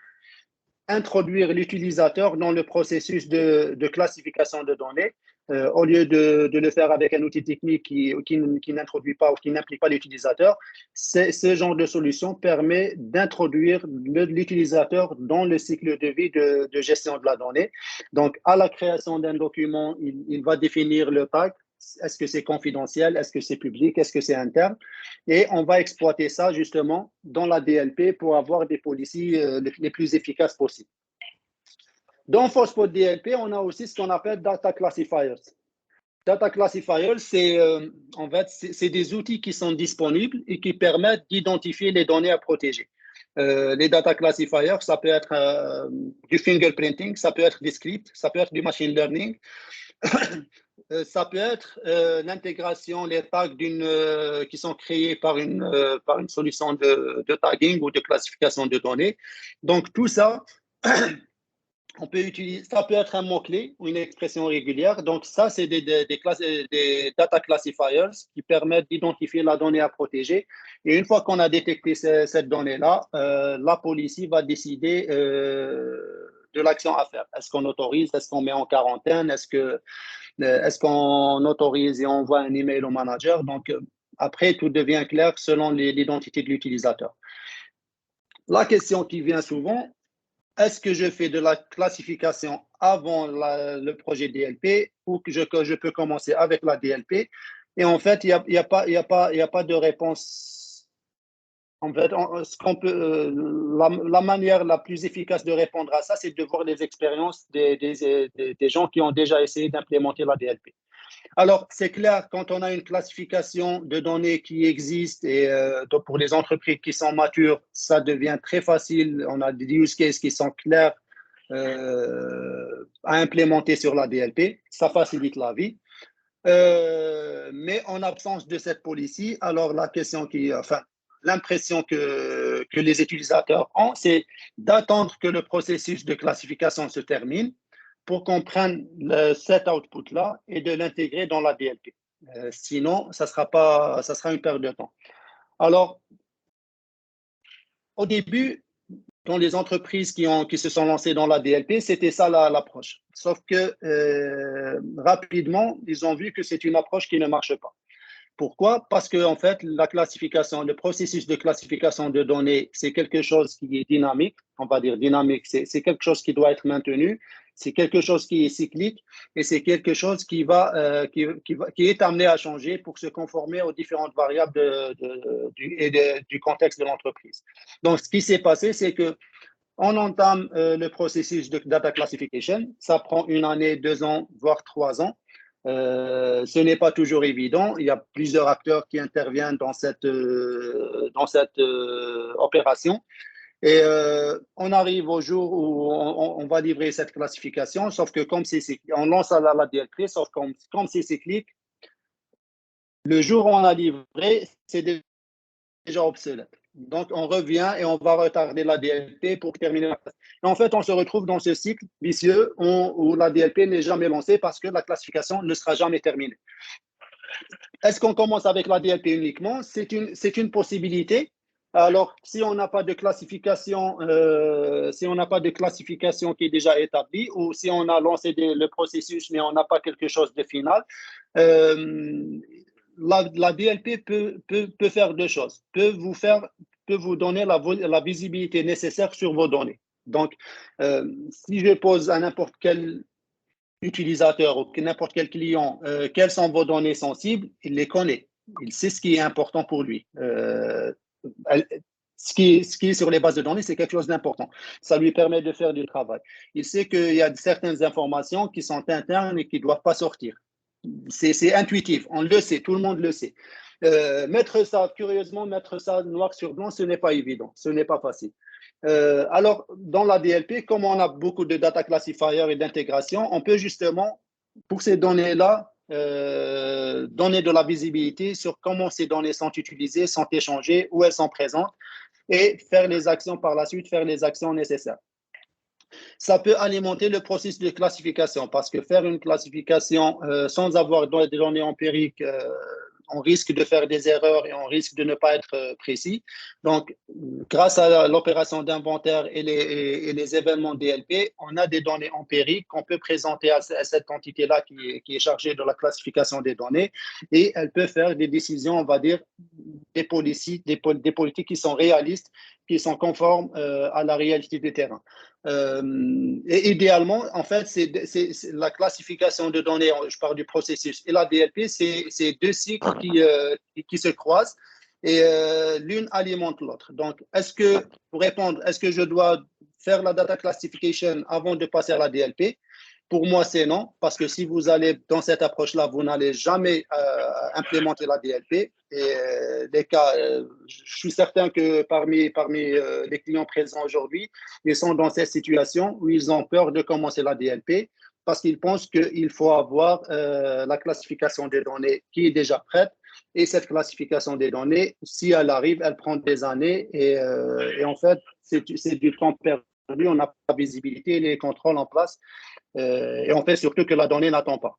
introduire l'utilisateur dans le processus de classification de données, au lieu de le faire avec un outil technique qui n'introduit pas ou qui n'implique pas l'utilisateur. Ce genre de solution permet d'introduire l'utilisateur dans le cycle de vie de gestion de la donnée. Donc, à la création d'un document, il va définir le tag. Est-ce que c'est confidentiel? Est-ce que c'est public? Est-ce que c'est interne? Et on va exploiter ça justement dans la DLP pour avoir des policies les plus efficaces possibles. Dans ForcePod DLP, on a aussi ce qu'on appelle Data Classifiers. Data Classifiers, en fait, c'est des outils qui sont disponibles et qui permettent d'identifier les données à protéger. Les data classifiers, ça peut être du fingerprinting, ça peut être des scripts, ça peut être du machine learning. Ça peut être l'intégration, les tags qui sont créés par une solution de tagging ou de classification de données. Donc, tout ça, on peut utiliser, ça peut être un mot-clé ou une expression régulière. Donc, ça, c'est des data classifiers qui permettent d'identifier la donnée à protéger. Et une fois qu'on a détecté cette donnée-là, la police va décider de l'action à faire. Est-ce qu'on autorise? Est-ce qu'on met en quarantaine? Est-ce qu'on autorise et on envoie un email au manager? Donc, après, tout devient clair selon l'identité de l'utilisateur. La question qui vient souvent, est-ce que je fais de la classification avant le projet DLP ou que je peux commencer avec la DLP? Et en fait, il n'y a pas de réponse. En fait, la manière la plus efficace de répondre à ça, c'est de voir les expériences des gens qui ont déjà essayé d'implémenter la DLP. Alors, c'est clair, quand on a une classification de données qui existe et donc pour les entreprises qui sont matures, ça devient très facile. On a des use cases qui sont clairs à implémenter sur la DLP. Ça facilite la vie. mais en absence de cette policy, alors l'impression que les utilisateurs ont, c'est d'attendre que le processus de classification se termine pour qu'on prenne cet output-là et de l'intégrer dans la DLP. Sinon, ça sera une perte de temps. Alors, au début, dans les entreprises qui se sont lancées dans la DLP, c'était ça l'approche. Sauf que rapidement, ils ont vu que c'est une approche qui ne marche pas. Pourquoi? Parce que en fait, le processus de classification de données, c'est quelque chose qui est dynamique. On va dire dynamique, c'est quelque chose qui doit être maintenu. C'est quelque chose qui est cyclique et c'est quelque chose qui est amené à changer pour se conformer aux différentes variables du contexte de l'entreprise. Donc, ce qui s'est passé, c'est que on entame le processus de data classification. Ça prend 1 année, 2 ans, voire 3 ans. Ce n'est pas toujours évident. Il y a plusieurs acteurs qui interviennent dans cette opération. Et on arrive au jour où on va livrer cette classification, sauf que comme on lance la DLP, sauf comme c'est cyclique, le jour où on a livré, c'est déjà obsolète. Donc, on revient et on va retarder la DLP pour terminer la classe. En fait, on se retrouve dans ce cycle vicieux où la DLP n'est jamais lancée parce que la classification ne sera jamais terminée. Est-ce qu'on commence avec la DLP uniquement? C'est une possibilité. Alors, si on n'a pas de classification, qui est déjà établie, ou si on a lancé le processus mais on n'a pas quelque chose de final, la DLP peut faire 2 choses. Peut vous donner la visibilité nécessaire sur vos données. Donc, si je pose à n'importe quel utilisateur ou n'importe quel client quelles sont vos données sensibles, il les connaît. Il sait ce qui est important pour lui. Ce qui est sur les bases de données, c'est quelque chose d'important. Ça lui permet de faire du travail. Il sait qu'il y a certaines informations qui sont internes et qui ne doivent pas sortir. C'est intuitif, on le sait, tout le monde le sait. Curieusement, mettre ça noir sur blanc, ce n'est pas évident, ce n'est pas facile. Alors, dans la DLP, comme on a beaucoup de data classifiers et d'intégration, on peut justement, pour ces données-là, donner de la visibilité sur comment ces données sont utilisées, sont échangées, où elles sont présentes, et faire les actions par la suite, faire les actions nécessaires. Ça peut alimenter le processus de classification parce que faire une classification sans avoir des données empiriques, on risque de faire des erreurs et on risque de ne pas être précis. Donc, grâce à l'opération d'inventaire et les événements DLP, on a des données empiriques qu'on peut présenter à cette entité-là qui est chargée de la classification des données et elle peut faire des décisions, on va dire, des politiques qui sont réalistes, qui sont conformes à la réalité du terrain. Et idéalement, en fait, c'est la classification de données, je parle du processus, et la DLP, c'est 2 cycles qui se croisent et l'une alimente l'autre. Donc, pour répondre, est-ce que je dois faire la data classification avant de passer à la DLP? Pour moi, c'est non, parce que si vous allez dans cette approche-là, vous n'allez jamais implémenter la DLP. Et je suis certain que parmi les clients présents aujourd'hui, ils sont dans cette situation où ils ont peur de commencer la DLP parce qu'ils pensent qu'il faut avoir la classification des données qui est déjà prête. Et cette classification des données, si elle arrive, elle prend des années et en fait, c'est du temps perdu. On n'a pas de visibilité et les contrôles en place. Et on fait surtout que la donnée n'attend pas.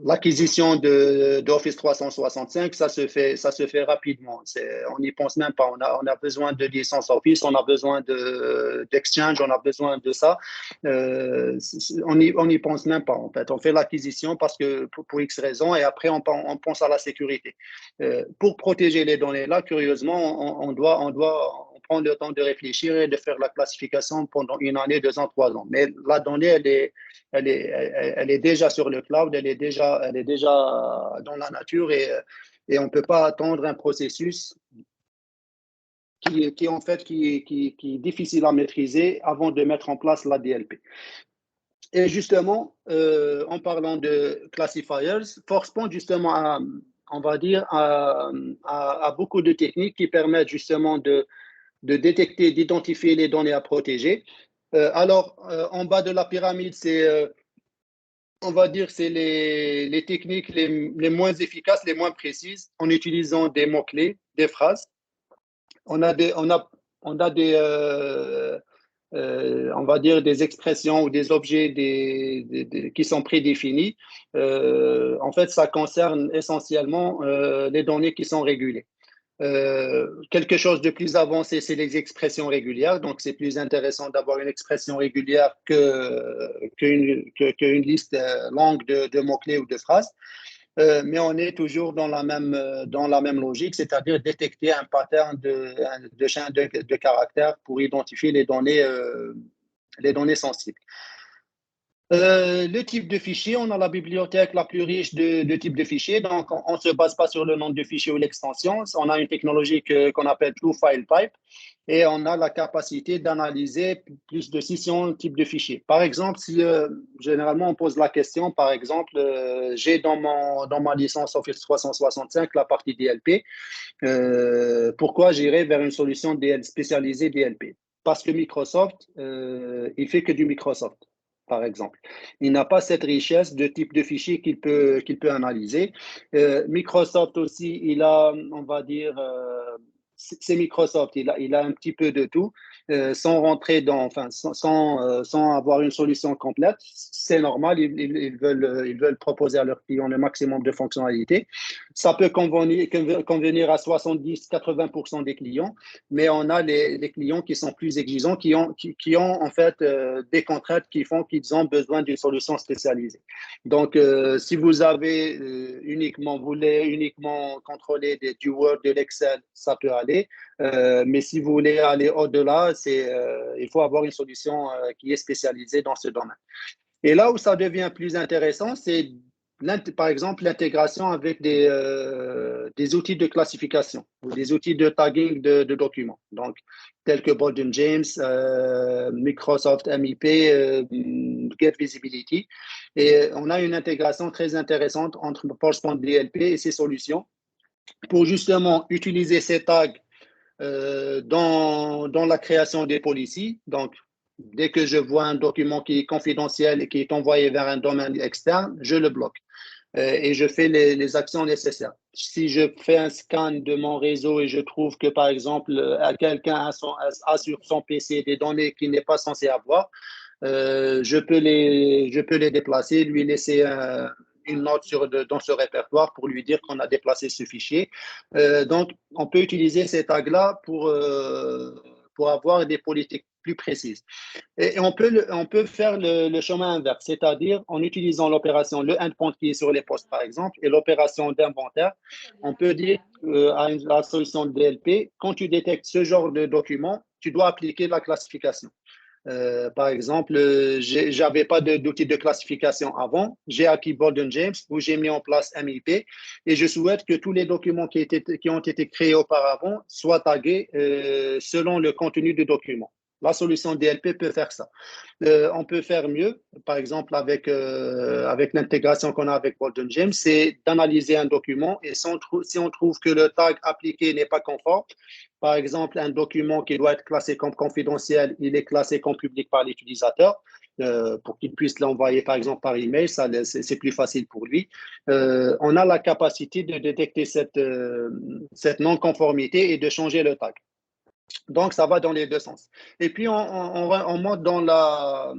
L'acquisition d'Office 365, ça se fait rapidement. On n'y pense même pas. On a besoin de licence Office, on a besoin d'Exchange, on a besoin de ça. On n'y pense même pas, en fait. On fait l'acquisition parce que pour X raisons et après, on pense à la sécurité. Pour protéger les données là, curieusement, on prendre le temps de réfléchir et de faire la classification pendant 1 année, 2 ans, 3 ans. Mais la donnée, elle est déjà sur le cloud, elle est déjà dans la nature et on ne peut pas attendre un processus qui est difficile à maîtriser avant de mettre en place la DLP. Et justement, en parlant de classifiers, Forcepoint justement on va dire, a beaucoup de techniques qui permettent justement de détecter, d'identifier les données à protéger. Alors, en bas de la pyramide, c'est on va dire, c'est les techniques les moins efficaces, les moins précises, en utilisant des mots-clés, des phrases. On a des, on a, on a des, on va dire, des expressions ou des objets qui sont prédéfinis. En fait, ça concerne essentiellement les données qui sont régulées. Quelque chose de plus avancé, c'est les expressions régulières. Donc, c'est plus intéressant d'avoir une expression régulière qu'une liste longue de mots-clés ou de phrases. Mais on est toujours dans la même logique, c'est-à-dire détecter un pattern de chaîne de caractères pour identifier les données sensibles. Le type de fichier, on a la bibliothèque la plus riche de types de fichiers, donc on ne se base pas sur le nom de fichier ou l'extension. On a une technologie qu'on appelle True File Type et on a la capacité d'analyser plus de 600 types de fichiers. Par exemple, si généralement on pose la question, par exemple, j'ai dans ma licence Office 365 la partie DLP, pourquoi j'irai vers une solution spécialisée DLP? Parce que Microsoft, il fait que du Microsoft, par exemple. Il n'a pas cette richesse de type de fichiers qu'il peut analyser. Microsoft aussi, il a, on va dire, c'est Microsoft, il a un petit peu de tout, sans rentrer dans, enfin, sans avoir une solution complète. C'est normal, ils veulent proposer à leurs clients le maximum de fonctionnalités. Ça peut convenir à 70-80% des clients, mais on a les clients qui sont plus exigeants, qui ont en fait des contraintes qui font qu'ils ont besoin d'une solution spécialisée. Donc, si vous avez vous voulez uniquement contrôler du Word, de l'Excel, ça peut aller. Mais si vous voulez aller au-delà, il faut avoir une solution qui est spécialisée dans ce domaine. Et là où ça devient plus intéressant, c'est par exemple l'intégration avec des outils de classification ou des outils de tagging de documents, donc tels que Bolden James, Microsoft MIP, Get Visibility. Et on a une intégration très intéressante entre PowerPoint DLP et ces solutions pour justement utiliser ces tags dans la création des policies. Donc, dès que je vois un document qui est confidentiel et qui est envoyé vers un domaine externe, je le bloque et je fais les actions nécessaires. Si je fais un scan de mon réseau et je trouve que, par exemple, quelqu'un a sur son PC des données qu'il n'est pas censé avoir, je peux les déplacer, lui laisser une note dans ce répertoire pour lui dire qu'on a déplacé ce fichier. Donc, on peut utiliser ces tags-là pour avoir des politiques plus précises. Et on peut faire le chemin inverse, c'est-à-dire en utilisant l'opération, le endpoint qui est sur les postes, par exemple, et l'opération d'inventaire, on peut dire à la solution de DLP, quand tu détectes ce genre de document, tu dois appliquer la classification. Par exemple, j'avais pas d'outil de classification avant. J'ai acquis Bolden James où j'ai mis en place MIP et je souhaite que tous les documents qui ont été créés auparavant soient tagués selon le contenu du document. La solution DLP peut faire ça. On peut faire mieux, par exemple avec l'intégration qu'on a avec Bolden James, c'est d'analyser un document et si on trouve que le tag appliqué n'est pas conforme, par exemple un document qui doit être classé comme confidentiel, il est classé comme public par l'utilisateur. Pour qu'il puisse l'envoyer par exemple par email, c'est plus facile pour lui. On a la capacité de détecter cette non-conformité et de changer le tag. Donc, ça va dans les deux sens. Et puis, on monte dans la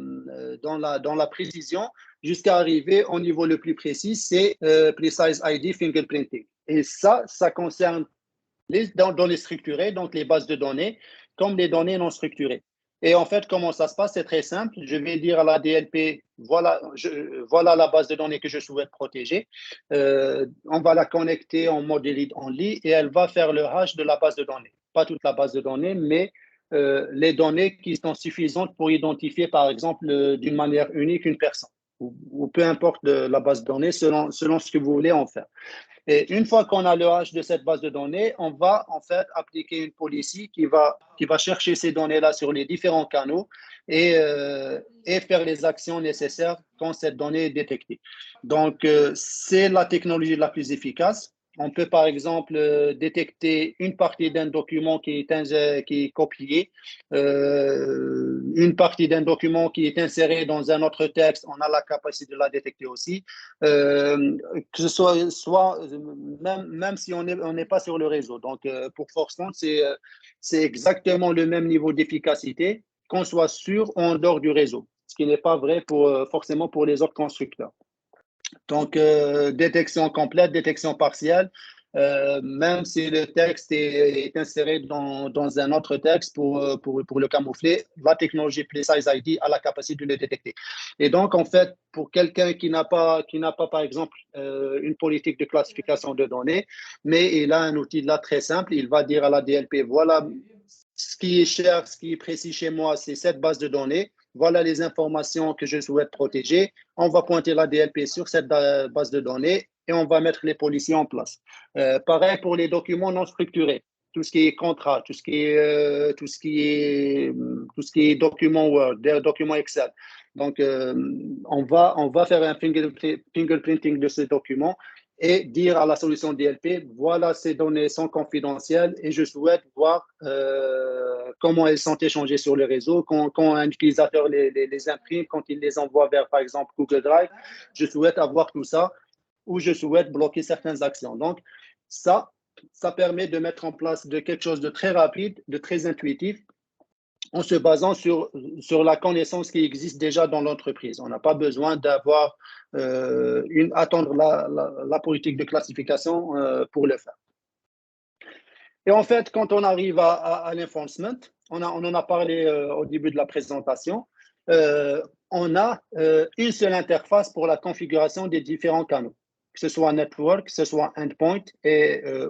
précision jusqu'à arriver au niveau le plus précis, c'est Precise ID Fingerprinting. Et ça concerne les données structurées, donc les bases de données, comme les données non structurées. Et en fait, comment ça se passe? C'est très simple. Je vais dire à la DLP, voilà la base de données que je souhaite protéger. On va la connecter en mode read-only et elle va faire le hash de la base de données. Pas toute la base de données, mais les données qui sont suffisantes pour identifier, par exemple, d'une manière unique une personne. Ou peu importe la base de données, selon ce que vous voulez en faire. Et une fois qu'on a le hash de cette base de données, on va en fait appliquer une policy qui va chercher ces données-là sur les différents canaux et faire les actions nécessaires quand cette donnée est détectée. Donc, c'est la technologie la plus efficace. On peut, par exemple, détecter une partie d'un document qui est copié, une partie d'un document qui est inséré dans un autre texte, on a la capacité de la détecter aussi. Que ce soit même si on n'est pas sur le réseau. Donc, pour Forcepoint, c'est exactement le même niveau d'efficacité, qu'on soit sur ou en dehors du réseau, ce qui n'est pas vrai forcément pour les autres constructeurs. Donc, détection complète, détection partielle, même si le texte est inséré dans un autre texte pour le camoufler, la technologie Precise ID a la capacité de le détecter. Et donc, en fait, pour quelqu'un qui n'a pas, par exemple, une politique de classification de données, mais il a un outil là très simple, il va dire à la DLP, voilà, ce qui est cher, ce qui est précis chez moi, c'est cette base de données. Voilà les informations que je souhaite protéger. On va pointer la DLP sur cette base de données et on va mettre les policiers en place. Pareil pour les documents non structurés, tout ce qui est contrat, tout ce qui est document Word, document Excel. Donc, on va faire un fingerprinting de ces documents et dire à la solution DLP, voilà, ces données sont confidentielles et je souhaite voir comment elles sont échangées sur le réseau, quand un utilisateur les imprime, quand il les envoie vers, par exemple, Google Drive, je souhaite avoir tout ça ou je souhaite bloquer certaines actions. Donc, ça permet de mettre en place quelque chose de très rapide, de très intuitif, en se basant sur la connaissance qui existe déjà dans l'entreprise. On n'a pas besoin attendre la politique de classification pour le faire. Et en fait, quand on arrive à l'enforcement, on en a parlé au début de la présentation, on a une seule interface pour la configuration des différents canaux, que ce soit network, que ce soit endpoint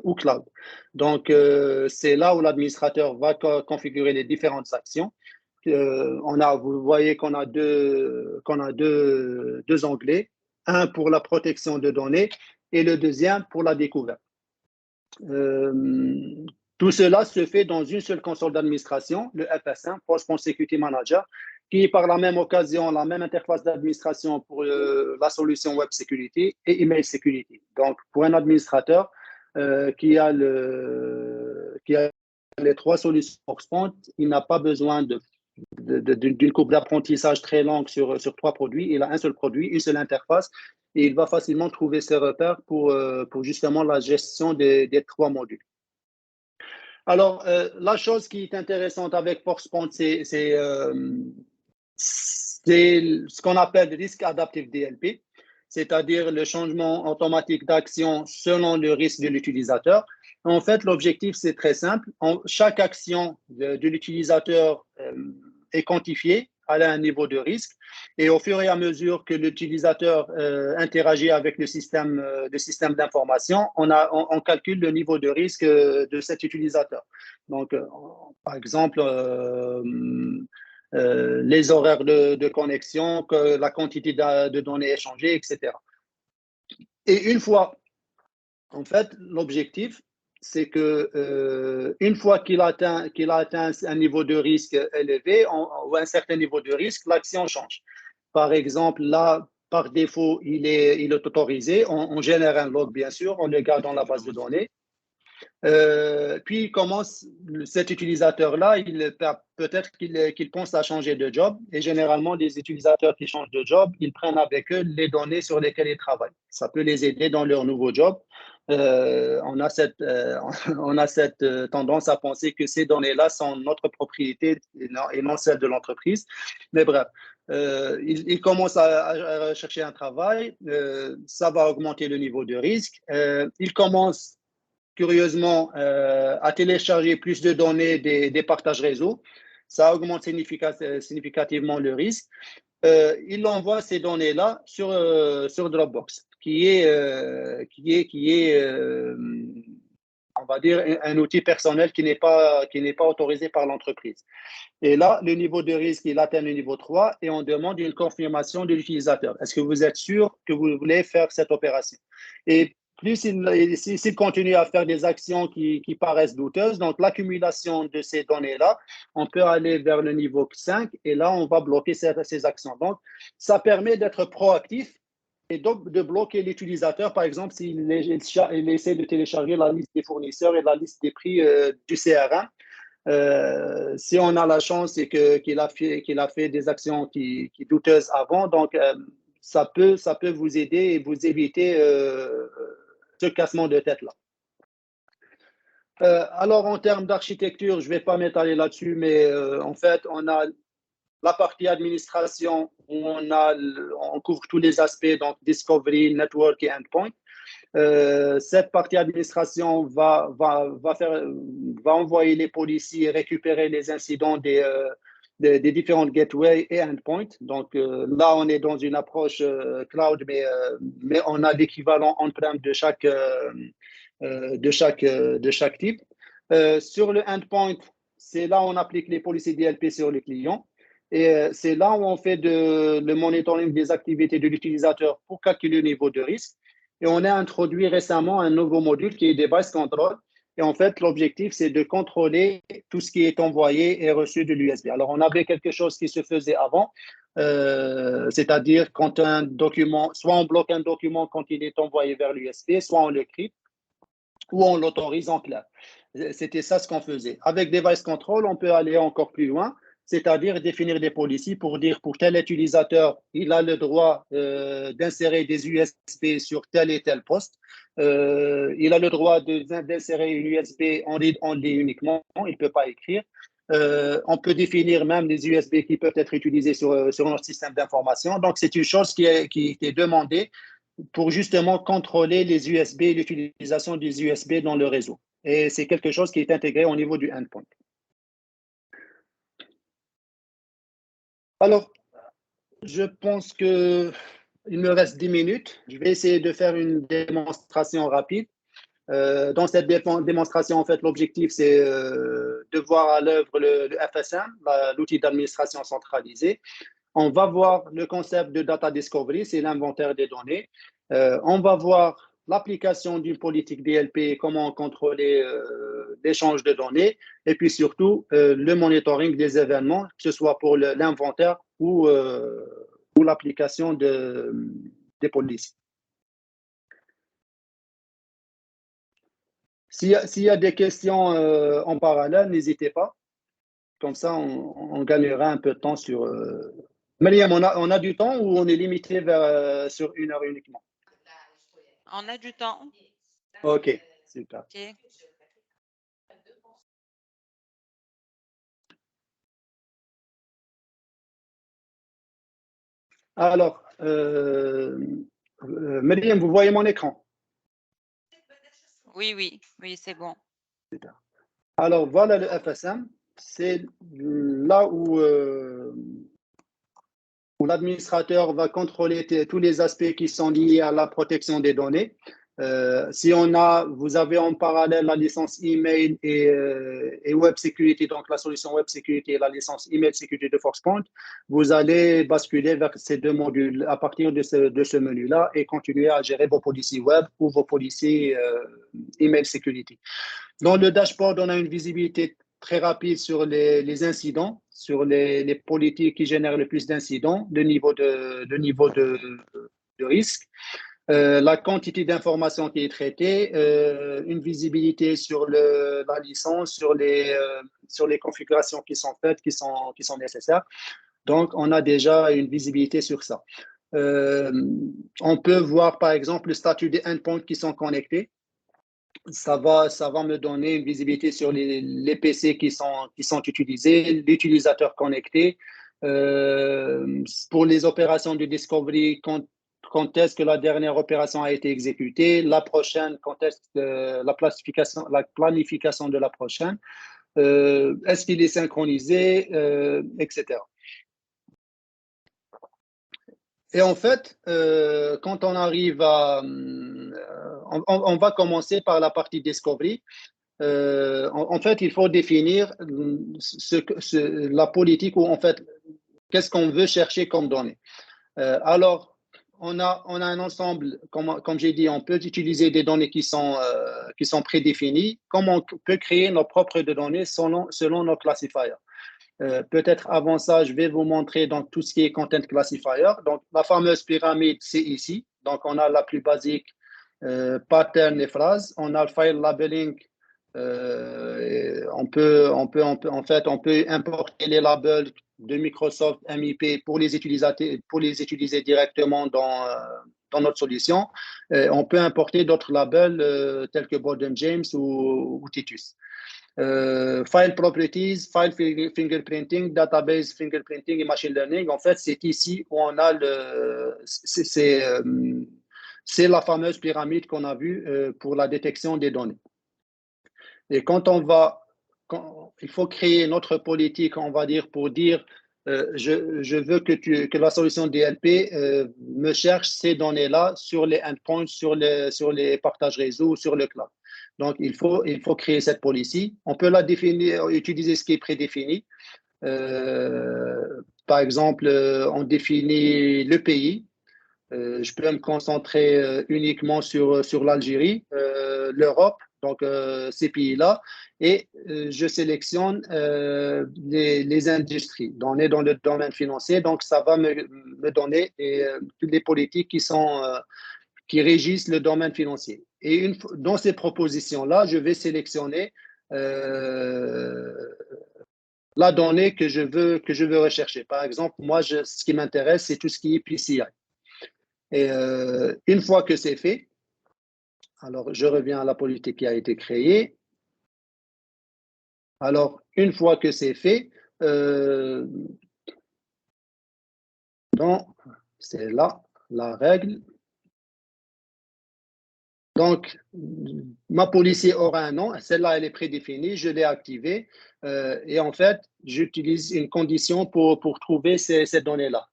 ou cloud. Donc, c'est là où l'administrateur va configurer les différentes actions. Vous voyez qu'on a deux onglets, un pour la protection de données et le deuxième pour la découverte. Tout cela se fait dans une seule console d'administration, le FS1, Forcepoint Security Manager, qui est par la même occasion la même interface d'administration pour la solution Web Security et Email Security. Donc, pour un administrateur qui a les trois solutions Forcepoint, il n'a pas besoin d'une courbe d'apprentissage très longue sur trois produits. Il a un seul produit, une seule interface, et il va facilement trouver ses repères pour justement la gestion des trois modules. Alors, la chose qui est intéressante avec Forcepoint, c'est ce qu'on appelle le risque adaptif DLP, c'est-à-dire le changement automatique d'action selon le risque de l'utilisateur. En fait, l'objectif, c'est très simple. Chaque action de l'utilisateur est quantifiée à un niveau de risque. Et au fur et à mesure que l'utilisateur interagit avec le système d'information, on calcule le niveau de risque de cet utilisateur. Donc, par exemple, les horaires de connexion, la quantité de données échangées, etc. Et une fois, en fait, l'objectif, c'est que une fois qu'il a atteint un niveau de risque élevé ou un certain niveau de risque, l'action change. Par exemple, là, par défaut, il est autorisé. On génère un log, bien sûr, on le garde dans la base de données. Puis, cet utilisateur-là, peut-être qu'il pense à changer de job. Et généralement, les utilisateurs qui changent de job, ils prennent avec eux les données sur lesquelles ils travaillent. Ça peut les aider dans leur nouveau job. On a cette tendance à penser que ces données-là sont notre propriété et non celle de l'entreprise. Mais bref, ils commencent à chercher un travail. Ça va augmenter le niveau de risque. Ils commencent curieusement à télécharger plus de données des partages réseau. Ça augmente significativement le risque. Il envoie ces données-là sur Dropbox, qui est on va dire, un outil personnel qui n'est pas autorisé par l'entreprise. Et là, le niveau de risque, il atteint le niveau 3 et on demande une confirmation de l'utilisateur. Est-ce que vous êtes sûr que vous voulez faire cette opération? Et plus s'il continue à faire des actions qui paraissent douteuses, donc l'accumulation de ces données-là, on peut aller vers le niveau 5 et là, on va bloquer ces actions. Donc, ça permet d'être proactif de bloquer l'utilisateur, par exemple, s'il essaie de télécharger la liste des fournisseurs et la liste des prix du CRM. Si on a la chance et qu'il a fait des actions qui douteuses avant, donc ça peut vous aider et vous éviter ce cassement de tête-là. Alors, en termes d'architecture, je ne vais pas m'étaler là-dessus, mais en fait, on a la partie administration où on couvre tous les aspects, donc Discovery, Network et Endpoint. Cette partie administration va envoyer les policiers récupérer les incidents des différentes gateways et endpoints. Donc là, on est dans une approche cloud, mais on a l'équivalent on-prem de chaque type. Sur le endpoint, c'est là où on applique les policiers DLP sur les clients. Et c'est là où on fait le monitoring des activités de l'utilisateur pour calculer le niveau de risque. Et on a introduit récemment un nouveau module qui est Device Control. Et en fait, l'objectif, c'est de contrôler tout ce qui est envoyé et reçu de l'USB. Alors, on avait quelque chose qui se faisait avant, c'est-à-dire quand un document, soit on bloque un document quand il est envoyé vers l'USB, soit on le crypte ou on l'autorise en clair. C'était ça ce qu'on faisait. Avec Device Control, on peut aller encore plus loin, c'est-à-dire définir des policiers pour dire pour tel utilisateur, il a le droit d'insérer des USB sur tel et tel poste. Il a le droit d'insérer une USB en read-only uniquement, il ne peut pas écrire. On peut définir même les USB qui peuvent être utilisés sur notre système d'information. Donc, c'est une chose qui est demandée pour justement contrôler les USB et l'utilisation des USB dans le réseau. Et c'est quelque chose qui est intégré au niveau du endpoint. Alors, je pense qu'il me reste 10 minutes. Je vais essayer de faire une démonstration rapide. Dans cette démonstration, en fait, l'objectif, c'est de voir à l'œuvre le FSM, l'outil d'administration centralisée. On va voir le concept de data discovery, c'est l'inventaire des données. On va voir l'application d'une politique DLP, comment contrôler l'échange de données, et puis surtout le monitoring des événements, que ce soit pour l'inventaire ou l'application des polices. S'il y a des questions en parallèle, n'hésitez pas. Comme ça, on gagnera un peu de temps sur... Mariam, on a du temps ou on est limité sur 1 heure uniquement? On a du temps. OK, super. OK. Alors, Mariam, vous voyez mon écran? Oui, c'est bon. Super. Alors, voilà le FSM. C'est là où l'administrateur va contrôler tous les aspects qui sont liés à la protection des données. Si vous avez en parallèle la licence email et web security, donc la solution web security et la licence email security de Forcepoint, vous allez basculer vers ces deux modules à partir de ce menu-là et continuer à gérer vos policiers web ou vos policiers email security. Dans le dashboard, on a une visibilité très rapide sur les incidents, sur les politiques qui génèrent le plus d'incidents, le niveau de risque, la quantité d'informations qui est traitée, une visibilité sur la licence, sur les configurations qui sont faites, qui sont nécessaires. Donc, on a déjà une visibilité sur ça. On peut voir, par exemple, le statut des endpoints qui sont connectés. Ça va me donner une visibilité sur les PC qui sont utilisés, l'utilisateur connecté. Pour les opérations de discovery, quand est-ce que la dernière opération a été exécutée, la prochaine, quand est-ce que la planification de la prochaine, est-ce qu'il est synchronisé, etc. Et en fait, quand on arrive on va commencer par la partie discovery. En fait, il faut définir la politique ou en fait, qu'est-ce qu'on veut chercher comme données. Alors, on a un ensemble, comme j'ai dit, on peut utiliser des données qui sont prédéfinies, comme on peut créer nos propres données selon nos classifiers. Peut-être avant ça, je vais vous montrer donc tout ce qui est content classifier. Donc, la fameuse pyramide, c'est ici. Donc, on a la plus basique, pattern et phrase. On a le file labeling. En fait, on peut importer les labels de Microsoft MIP pour les utiliser directement dans notre solution. On peut importer d'autres labels tels que Borden James ou Titus. File properties, file fingerprinting, database fingerprinting et machine learning. En fait, c'est ici où on a c'est la fameuse pyramide qu'on a vue pour la détection des données. Et il faut créer notre politique, on va dire, pour dire, je veux que la solution DLP me cherche ces données-là sur les endpoints, sur les partages réseau, sur le cloud. Donc, il faut créer cette policy. On peut la définir, utiliser ce qui est prédéfini. Par exemple, on définit le pays. Je peux me concentrer uniquement sur l'Algérie, l'Europe, donc ces pays-là, et je sélectionne les industries. Donc, on est dans le domaine financier, donc ça va me donner toutes les politiques qui régissent le domaine financier. Et dans ces propositions-là, je vais sélectionner la donnée que je veux rechercher. Par exemple, moi, ce qui m'intéresse, c'est tout ce qui est PCI. Et une fois que c'est fait, alors je reviens à la politique qui a été créée. Alors, une fois que c'est fait, donc c'est là la règle. Donc, ma policy aura un nom, celle-là, elle est prédéfinie, je l'ai activée et en fait, j'utilise une condition pour trouver ces données-là.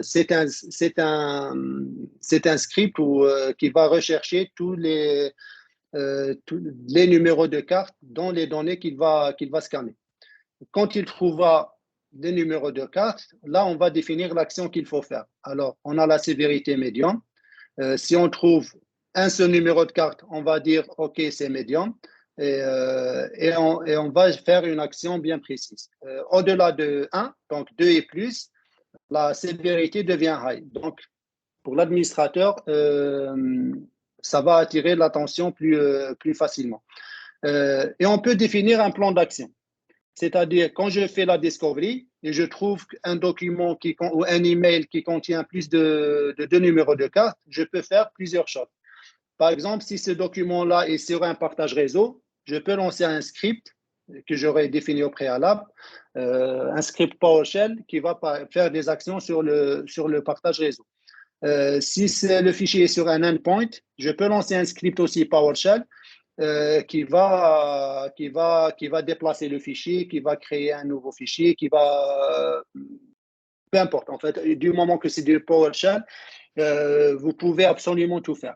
C'est un script qui va rechercher tous les numéros de carte dans les données qu'il va scanner. Quand il trouvera des numéros de carte, là, on va définir l'action qu'il faut faire. Alors, on a la sévérité médium. Si on trouve un seul numéro de carte, on va dire OK, c'est médium. Et on va faire une action bien précise. Au-delà de 1, donc 2 et plus, la sévérité devient high. Donc, pour l'administrateur, ça va attirer l'attention plus facilement. Et on peut définir un plan d'action. C'est-à-dire, quand je fais la discovery et je trouve un document ou un email qui contient plus de 2 numéros de carte, je peux faire plusieurs choses. Par exemple, si ce document-là est sur un partage réseau, je peux lancer un script que j'aurais défini au préalable, un script PowerShell qui va faire des actions sur le partage réseau. Si le fichier est sur un endpoint, je peux lancer un script aussi PowerShell qui va déplacer le fichier, qui va créer un nouveau fichier, peu importe, en fait, du moment que c'est du PowerShell, vous pouvez absolument tout faire.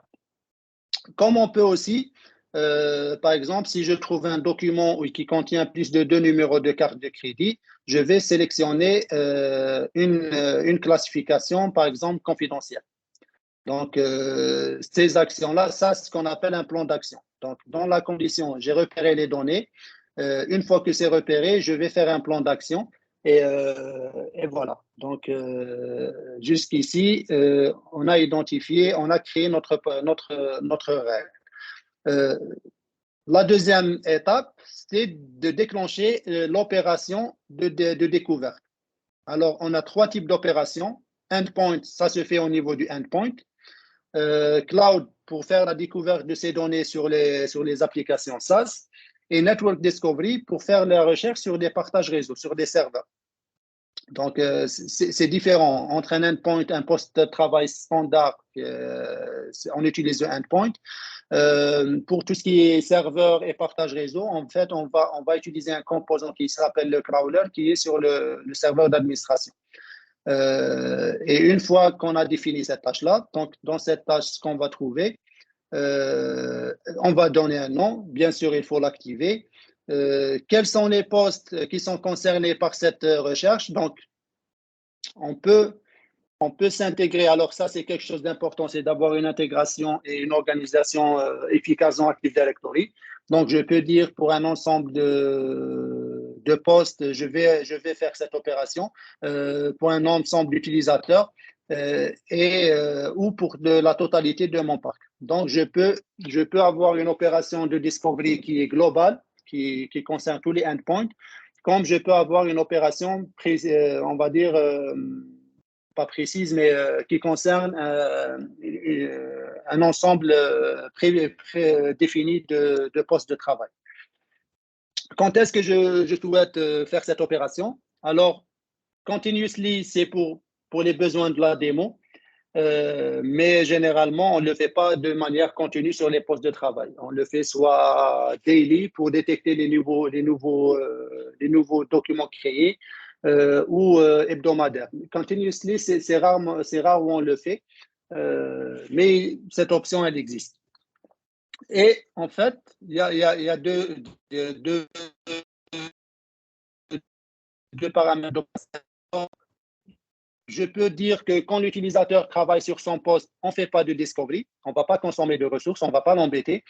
Comme on peut aussi, par exemple, si je trouve un document qui contient plus de 2 numéros de carte de crédit, je vais sélectionner une classification, par exemple, confidentielle. Donc, ces actions-là, ça, c'est ce qu'on appelle un plan d'action. Donc, dans la condition, j'ai repéré les données. Une fois que c'est repéré, je vais faire un plan d'action. Et voilà. Donc, jusqu'ici, on a identifié, on a créé notre règle. La deuxième étape, c'est de déclencher l'opération de découverte. Alors, on a 3 types d'opérations. Endpoint, ça se fait au niveau du endpoint. Cloud pour faire la découverte de ces données sur les applications SaaS et Network Discovery pour faire la recherche sur des partages réseau, sur des serveurs. Donc, c'est différent entre un endpoint, un poste de travail standard, on utilise le endpoint. Pour tout ce qui est serveur et partage réseau, en fait, on va utiliser un composant qui s'appelle le crawler qui est sur le serveur d'administration. Et une fois qu'on a défini cette tâche-là, donc dans cette tâche, ce qu'on va trouver, on va donner un nom. Bien sûr, il faut l'activer. Quels sont les postes qui sont concernés par cette recherche? Donc, on peut s'intégrer. Alors ça, c'est quelque chose d'important, c'est d'avoir une intégration et une organisation efficace dans Active Directory. Donc, je peux dire pour un ensemble de postes, je vais faire cette opération. Pour un ensemble d'utilisateurs, ou pour la totalité de mon parc. Donc, je peux avoir une opération de discovery qui est globale, qui concerne tous les endpoints, comme je peux avoir une opération, on va dire, pas précise, mais qui concerne un ensemble défini de postes de travail. Quand est-ce que je souhaite faire cette opération? Alors, continuously, c'est pour les besoins de la démo, mais généralement, on ne le fait pas de manière continue sur les postes de travail. On le fait soit daily pour détecter les nouveaux documents créés ou hebdomadaire. Continuously, c'est rare où on le fait, mais cette option, elle existe. Et en fait, il y a deux paramètres. Je peux dire que quand l'utilisateur travaille sur son poste, on ne fait pas de discovery, on ne va pas consommer de ressources, on ne va pas l'embêter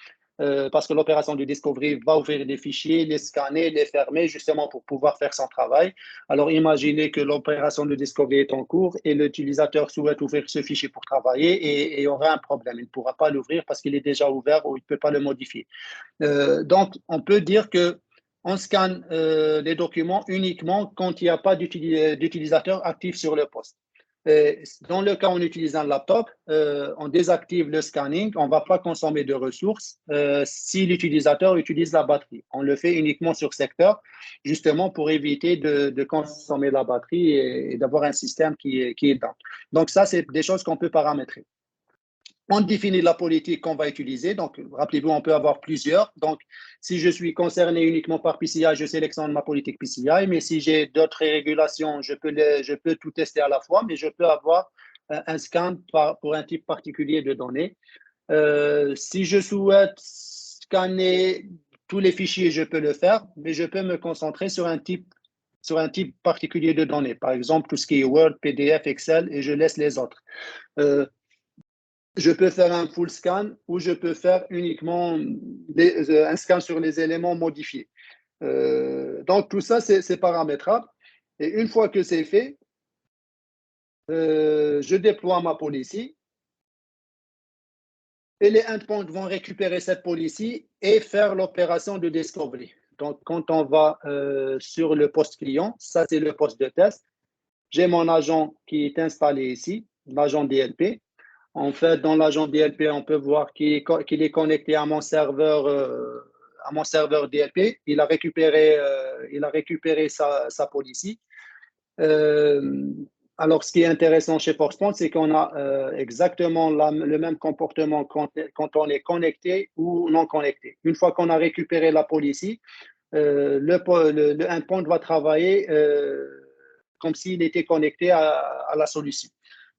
parce que l'opération de discovery va ouvrir des fichiers, les scanner, les fermer justement pour pouvoir faire son travail. Alors imaginez que l'opération de discovery est en cours et l'utilisateur souhaite ouvrir ce fichier pour travailler et il y aura un problème. Il ne pourra pas l'ouvrir parce qu'il est déjà ouvert ou il ne peut pas le modifier. Donc, on peut dire que on scanne les documents uniquement quand il n'y a pas d'utilisateur actif sur le poste. Dans le cas où on utilise un laptop, on désactive le scanning, on ne va pas consommer de ressources si l'utilisateur utilise la batterie. On le fait uniquement sur secteur, justement pour éviter de consommer la batterie et d'avoir un système qui est down. Donc ça, c'est des choses qu'on peut paramétrer. On définit la politique qu'on va utiliser. Donc, rappelez-vous, on peut avoir plusieurs. Donc, si je suis concerné uniquement par PCI, je sélectionne ma politique PCI. Mais si j'ai d'autres régulations, je peux tout tester à la fois, mais je peux avoir un scan pour un type particulier de données. Si je souhaite scanner tous les fichiers, je peux le faire, mais je peux me concentrer sur un type particulier de données. Par exemple, tout ce qui est Word, PDF, Excel, et je laisse les autres. Je peux faire un full scan ou je peux faire uniquement un scan sur les éléments modifiés. Donc, tout ça, c'est paramétrable. Et une fois que c'est fait, je déploie ma policy et les endpoints vont récupérer cette policy et faire l'opération de discovery. Donc, quand on va sur le poste client, ça, c'est le poste de test. J'ai mon agent qui est installé ici, l'agent DLP. En fait, dans l'agent DLP, on peut voir qu'il est connecté à mon serveur DLP. Il a récupéré sa policy. Alors, ce qui est intéressant chez ForcePoint, c'est qu'on a exactement le même comportement quand on est connecté ou non connecté. Une fois qu'on a récupéré la policy, le endpoint va travailler comme s'il était connecté à la solution.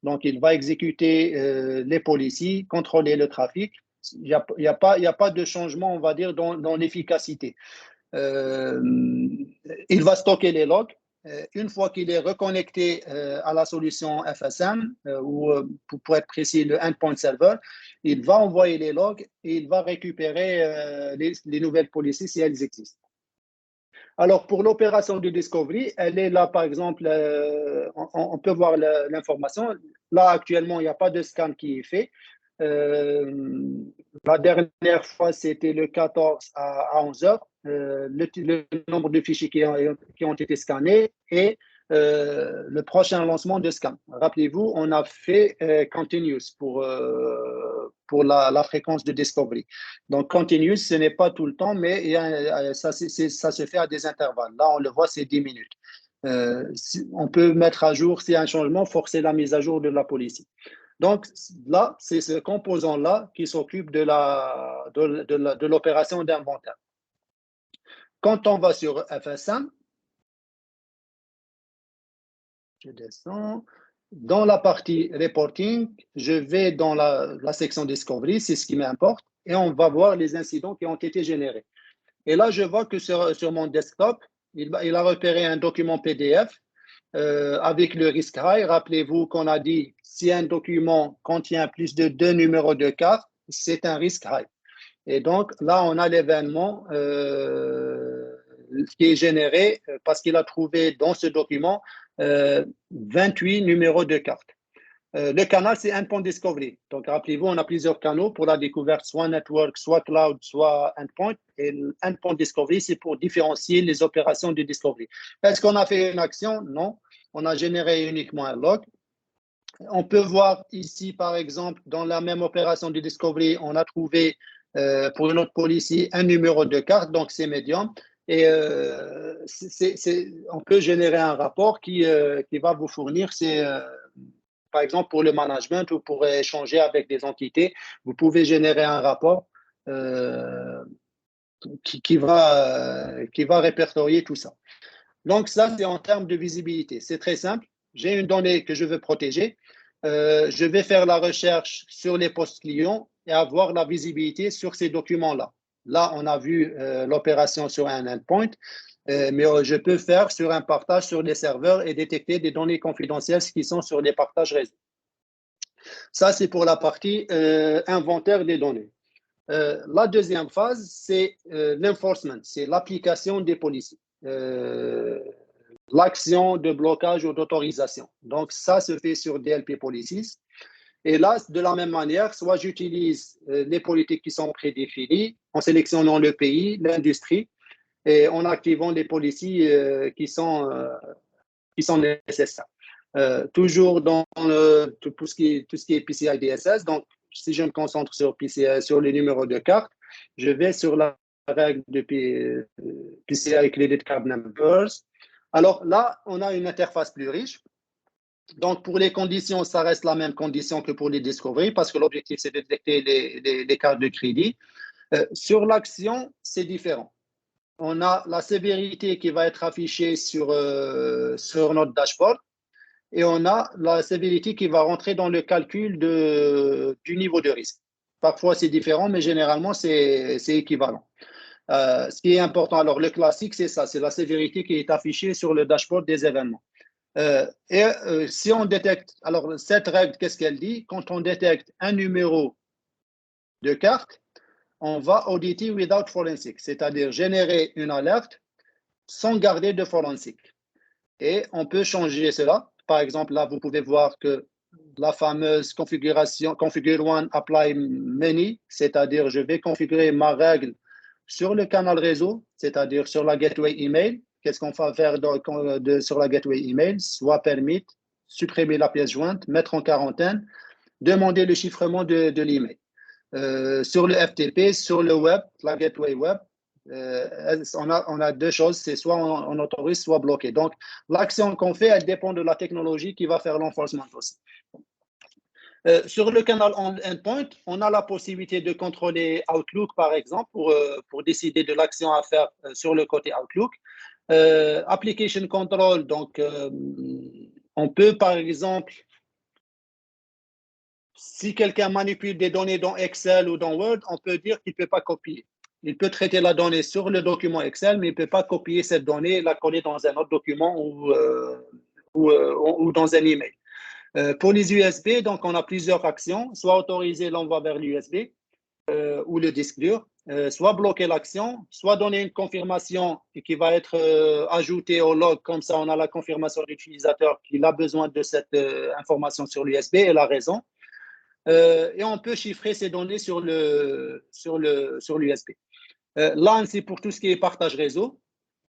Donc, il va exécuter les policies, contrôler le trafic. Il n'y a pas de changement, on va dire, dans l'efficacité. Il va stocker les logs. Une fois qu'il est reconnecté à la solution FSM, ou pour être précis, le endpoint server, il va envoyer les logs et il va récupérer les nouvelles policies si elles existent. Alors, pour l'opération de discovery, elle est là, par exemple, on peut voir l'information. Là, actuellement, il n'y a pas de scan qui est fait. La dernière fois, c'était le 14 à 11 heures. Le nombre de fichiers qui ont été scannés et le prochain lancement de scan. Rappelez-vous, on a fait continuous pour la fréquence de discovery. Donc, continuous, ce n'est pas tout le temps, mais ça se fait à des intervalles. Là, on le voit, c'est 10 minutes. On peut mettre à jour, s'il y a un changement, forcer la mise à jour de la policy. Donc, là, c'est ce composant-là qui s'occupe de l'opération d'inventaire. Quand on va sur FSM, je descends. Dans la partie reporting, je vais dans la section discovery, c'est ce qui m'importe, et on va voir les incidents qui ont été générés. Et là, je vois que sur mon desktop, il a repéré un document PDF avec le risque high. Rappelez-vous qu'on a dit si un document contient plus de 2 numéros de carte, c'est un risque high. Et donc là, on a l'événement qui est généré parce qu'il a trouvé dans ce document 28 numéros de carte. Le canal, c'est endpoint discovery. Donc, rappelez-vous, on a plusieurs canaux pour la découverte, soit network, soit cloud, soit endpoint. Et endpoint discovery, c'est pour différencier les opérations de discovery. Est-ce qu'on a fait une action? Non. On a généré uniquement un log. On peut voir ici, par exemple, dans la même opération de discovery, on a trouvé pour notre policy un numéro de carte, donc c'est médium. Et on peut générer un rapport qui va vous fournir par exemple, pour le management ou pour échanger avec des entités, vous pouvez générer un rapport qui va répertorier tout ça. Donc, ça, c'est en termes de visibilité. C'est très simple. J'ai une donnée que je veux protéger. Je vais faire la recherche sur les postes clients et avoir la visibilité sur ces documents-là. Là, on a vu l'opération sur un endpoint, mais je peux faire sur un partage sur les serveurs et détecter des données confidentielles qui sont sur les partages réseau. Ça, c'est pour la partie inventaire des données. La deuxième phase, c'est l'enforcement, c'est l'application des policies. L'action de blocage ou d'autorisation. Donc, ça se fait sur DLP Policies. Et là, de la même manière, soit j'utilise les politiques qui sont prédéfinies en sélectionnant le pays, l'industrie, et en activant les policies qui sont nécessaires. Toujours dans tout ce qui est PCI DSS. Donc, si je me concentre sur PCI, sur les numéros de carte, je vais sur la règle de PCI Credit Card Numbers. Alors là, on a une interface plus riche. Donc, pour les conditions, ça reste la même condition que pour les discovery parce que l'objectif, c'est de détecter les cartes de crédit. Sur l'action, c'est différent. On a la sévérité qui va être affichée sur notre dashboard et on a la sévérité qui va rentrer dans le calcul du niveau de risque. Parfois, c'est différent, mais généralement, c'est équivalent. Ce qui est important, alors le classique, c'est ça, c'est la sévérité qui est affichée sur le dashboard des événements. Si on détecte, alors cette règle, qu'est-ce qu'elle dit? Quand on détecte un numéro de carte, on va auditer without forensic, c'est-à-dire générer une alerte sans garder de forensic. Et on peut changer cela. Par exemple, là, vous pouvez voir que la fameuse configuration configure one apply many, c'est-à-dire je vais configurer ma règle sur le canal réseau, c'est-à-dire sur la gateway email. Qu'est-ce qu'on va faire sur la gateway email? Soit permit, supprimer la pièce jointe, mettre en quarantaine, demander le chiffrement de l'email. Sur le FTP, sur le web, la gateway web, on a deux choses, c'est soit on autorise, soit bloqué. Donc, l'action qu'on fait, elle dépend de la technologie qui va faire l'enforcement aussi. Sur le canal endpoint, on a la possibilité de contrôler Outlook, par exemple, pour décider de l'action à faire sur le côté Outlook. Application control, donc on peut, par exemple, si quelqu'un manipule des données dans Excel ou dans Word, on peut dire qu'il ne peut pas copier. Il peut traiter la donnée sur le document Excel, mais il ne peut pas copier cette donnée et la coller dans un autre document ou dans un email. Pour les USB, donc on a plusieurs actions, soit autoriser l'envoi vers l'USB ou le disque dur, soit bloquer l'action, soit donner une confirmation qui va être ajoutée au log, comme ça on a la confirmation de l'utilisateur qu'il a besoin de cette information sur l'USB et la raison. Et on peut chiffrer ces données sur l'USB. Là, c'est pour tout ce qui est partage réseau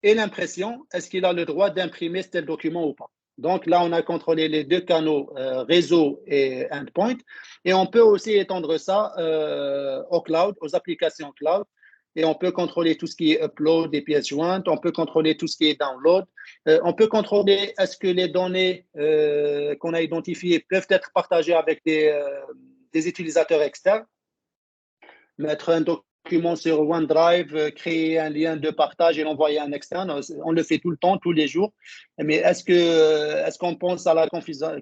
et l'impression, est-ce qu'il a le droit d'imprimer tel document ou pas? Donc là, on a contrôlé les deux canaux, réseau et endpoint. Et on peut aussi étendre ça au cloud, aux applications cloud. Et on peut contrôler tout ce qui est upload des pièces jointes. On peut contrôler tout ce qui est download. On peut contrôler est-ce que les données qu'on a identifiées peuvent être partagées avec des utilisateurs externes. Mettre un document sur OneDrive, créer un lien de partage et l'envoyer à un externe. On le fait tout le temps, tous les jours. Mais est-ce qu'on pense à la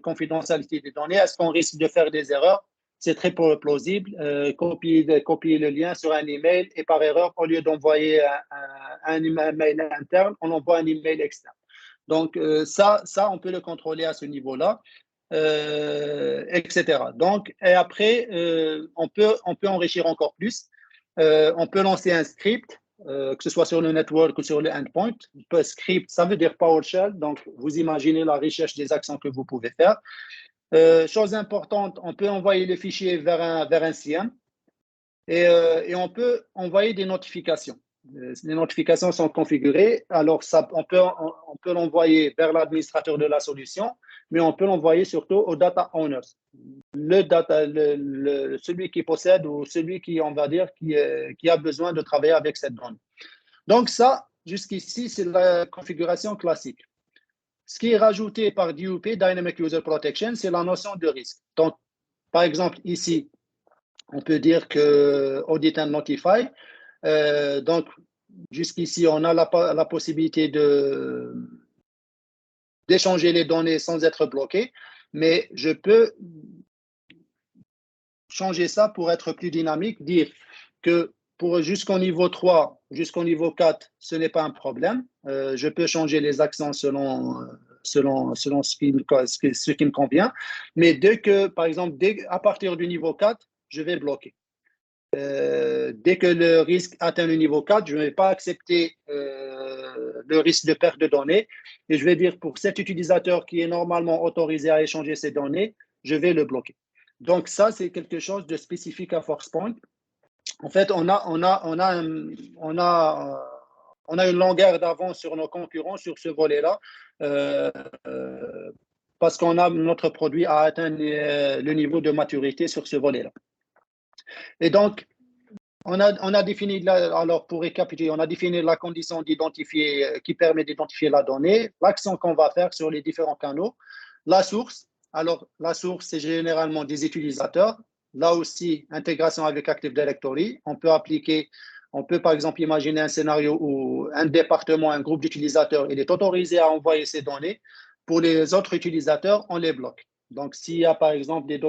confidentialité des données? Est-ce qu'on risque de faire des erreurs? C'est très plausible. Copier le lien sur un email et par erreur, au lieu d'envoyer un email interne, on envoie un email externe. Donc, ça, on peut le contrôler à ce niveau-là. Etc. Donc, et après, on peut enrichir encore plus. On peut lancer un script, que ce soit sur le network ou sur le endpoint. Script, ça veut dire PowerShell. Donc, vous imaginez la recherche des actions que vous pouvez faire. Chose importante, on peut envoyer le fichier vers un CIEM et on peut envoyer des notifications. Les notifications sont configurées, alors on peut l'envoyer vers l'administrateur de la solution, mais on peut l'envoyer surtout aux data owners, celui qui possède ou celui qui, on va dire, qui a besoin de travailler avec cette donnée. Donc ça, jusqu'ici, c'est la configuration classique. Ce qui est rajouté par DUP, Dynamic User Protection, c'est la notion de risque. Donc, par exemple, ici, on peut dire que Audit and Notify. Donc, jusqu'ici, on a la possibilité d'échanger les données sans être bloqué, mais je peux changer ça pour être plus dynamique, dire que jusqu'au niveau 3, jusqu'au niveau 4, ce n'est pas un problème. Je peux changer les accents selon ce qui me convient. Mais par exemple, à partir du niveau 4, je vais bloquer. Dès que le risque atteint le niveau 4, je ne vais pas accepter le risque de perte de données. Et je vais dire pour cet utilisateur qui est normalement autorisé à échanger ces données, je vais le bloquer. Donc ça, c'est quelque chose de spécifique à ForcePoint. En fait, on a une longueur d'avance sur nos concurrents sur ce volet-là parce qu'on a notre produit a atteint le niveau de maturité sur ce volet-là. Et donc, on a défini, alors pour récapituler, on a défini la condition d'identifier, qui permet d'identifier la donnée, l'action qu'on va faire sur les différents canaux, la source. Alors, la source, c'est généralement des utilisateurs. Là aussi, intégration avec Active Directory. On peut par exemple imaginer un scénario où un département, un groupe d'utilisateurs, il est autorisé à envoyer ces données. Pour les autres utilisateurs, on les bloque. Donc, s'il y a par exemple des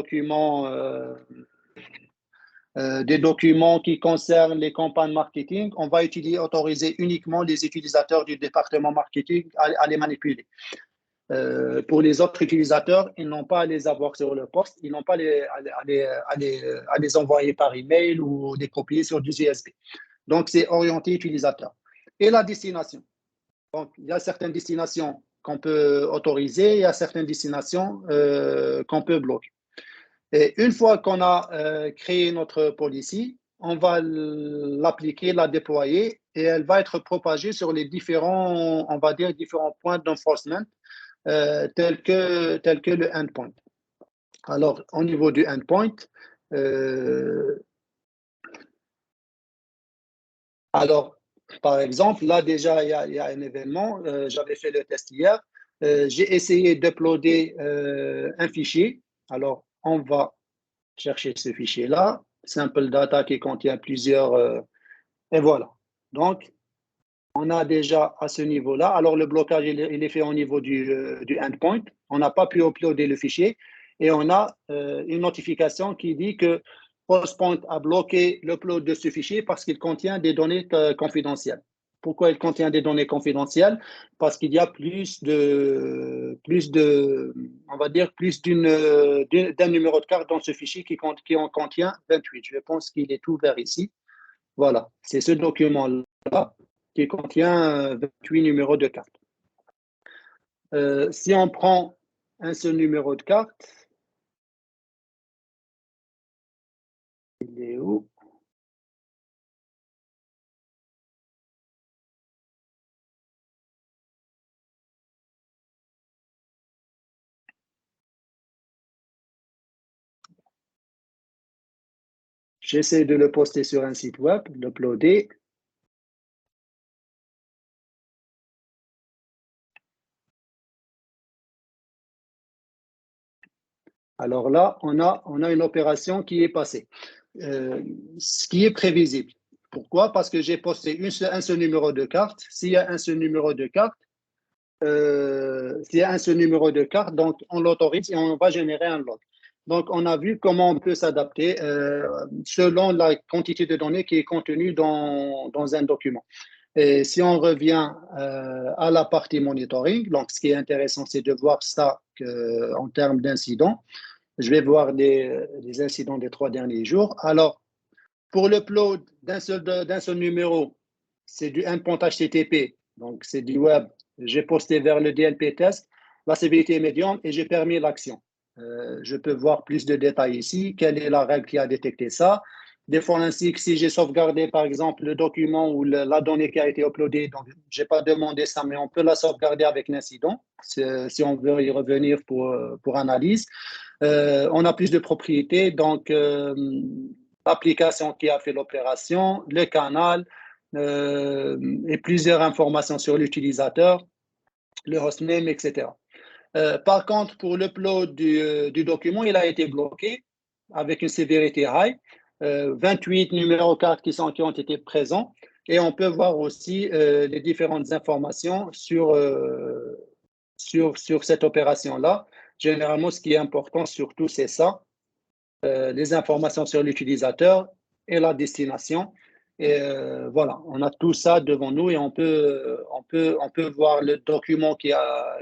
documents qui concernent les campagnes marketing, on va autoriser uniquement les utilisateurs du département marketing à les manipuler. Pour les autres utilisateurs, ils n'ont pas à les avoir sur le poste, ils n'ont pas à les envoyer par email ou les copier sur du USB. Donc, c'est orienté utilisateur. Et la destination. Donc, il y a certaines destinations qu'on peut autoriser, il y a certaines destinations qu'on peut bloquer. Et une fois qu'on a créé notre policy, on va l'appliquer, la déployer et elle va être propagée sur les différents points d'enforcement tels que le endpoint. Alors, au niveau du endpoint, par exemple, là déjà, il y a un événement, j'avais fait le test hier, j'ai essayé d'uploader un fichier. Alors, on va chercher ce fichier-là, sample data qui contient plusieurs, et voilà. Donc, on a déjà à ce niveau-là. Alors, le blocage, il est fait au niveau du endpoint. On n'a pas pu uploader le fichier et on a une notification qui dit que ForcePoint a bloqué l'upload de ce fichier parce qu'il contient des données confidentielles. Pourquoi il contient des données confidentielles? Parce qu'il y a on va dire, d'un numéro de carte dans ce fichier qui en contient 28. Je pense qu'il est ouvert ici. Voilà, c'est ce document-là qui contient 28 numéros de carte. Si on prend un seul numéro de carte, il est où? J'essaie de le poster sur un site web, l'uploader. Alors là, on a une opération qui est passée, ce qui est prévisible. Pourquoi? Parce que j'ai posté un seul numéro de carte. S'il y a un seul numéro de carte, donc on l'autorise et on va générer un log. Donc, on a vu comment on peut s'adapter selon la quantité de données qui est contenue dans un document. Et si on revient à la partie monitoring, donc ce qui est intéressant, c'est de voir ça en termes d'incidents. Je vais voir les incidents des 3 derniers jours. Alors, pour l'upload d'un seul numéro, c'est du endpoint HTTP, donc c'est du web. J'ai posté vers le DLP test, la sévérité est médium et j'ai permis l'action. Je peux voir plus de détails ici. Quelle est la règle qui a détecté ça? Des forensiques, si j'ai sauvegardé, par exemple, le document ou la donnée qui a été uploadée, donc je n'ai pas demandé ça, mais on peut la sauvegarder avec l'incident, si on veut y revenir pour analyse. On a plus de propriétés, donc l'application qui a fait l'opération, le canal, et plusieurs informations sur l'utilisateur, le hostname, etc. Par contre, pour l'upload du document, il a été bloqué avec une sévérité high. 28 numéros cartes qui ont été présents. Et on peut voir aussi les différentes informations sur cette opération-là. Généralement, ce qui est important surtout, c'est ça, les informations sur l'utilisateur et la destination. Et voilà, on a tout ça devant nous et on peut voir le document qui a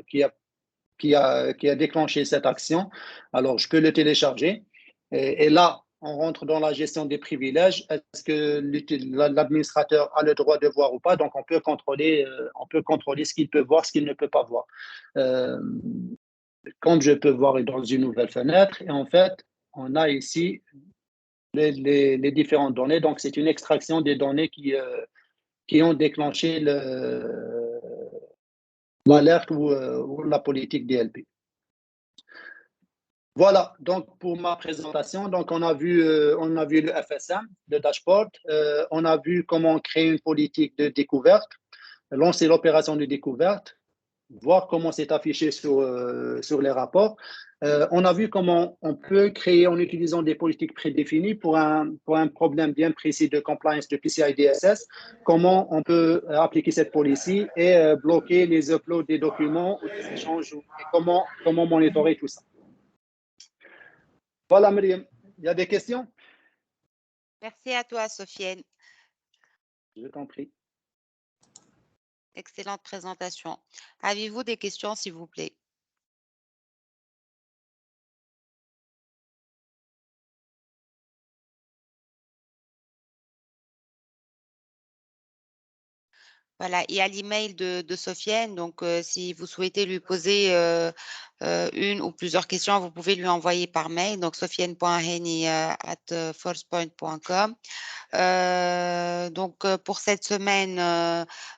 déclenché cette action. Alors, je peux le télécharger. Et là, on rentre dans la gestion des privilèges. Est-ce que l'administrateur a le droit de voir ou pas? Donc, on peut contrôler ce qu'il peut voir, ce qu'il ne peut pas voir. Comme je peux voir dans une nouvelle fenêtre. Et en fait, on a ici les différentes données. Donc, c'est une extraction des données qui ont déclenché l'alerte ou la politique DLP. Voilà, donc pour ma présentation, donc on a vu le FSM, le dashboard, on a vu comment créer une politique de découverte, lancer l'opération de découverte, voir comment c'est affiché sur les rapports. On a vu comment on peut créer en utilisant des politiques prédéfinies pour un problème bien précis de compliance de PCI DSS, comment on peut appliquer cette policy et bloquer les uploads des documents ou des échanges et comment monitorer tout ça. Voilà, Myriam. Il y a des questions? Merci à toi, Sofiane. Je t'en prie. Excellente présentation. Avez-vous des questions, s'il vous plaît? Voilà, il y a l'email de Sofiane, donc si vous souhaitez lui poser une ou plusieurs questions, vous pouvez lui envoyer par mail, donc sofiane.heni@forcepoint.com. Donc, pour cette semaine,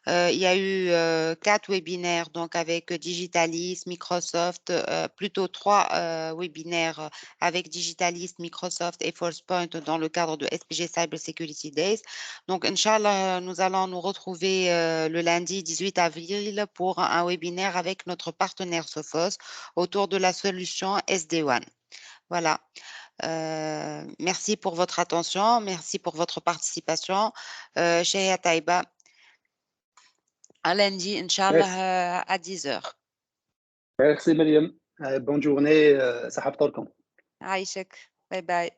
il y a eu 4 webinaires donc avec Digitalis, Microsoft, plutôt 3 webinaires avec Digitalis, Microsoft et ForcePoint dans le cadre de SPG Cyber Security Days. Donc, Inch'Allah, nous allons nous retrouver le lundi 18 avril pour un webinaire avec notre partenaire Sophos autour de la solution SD-WAN. Voilà. Merci pour votre attention, merci pour votre participation. Cheya Taïba, à lundi, Inch'Allah, à 10h. Merci, Myriam. Bonne journée. Sahab Torkom. Aïchek, bye bye.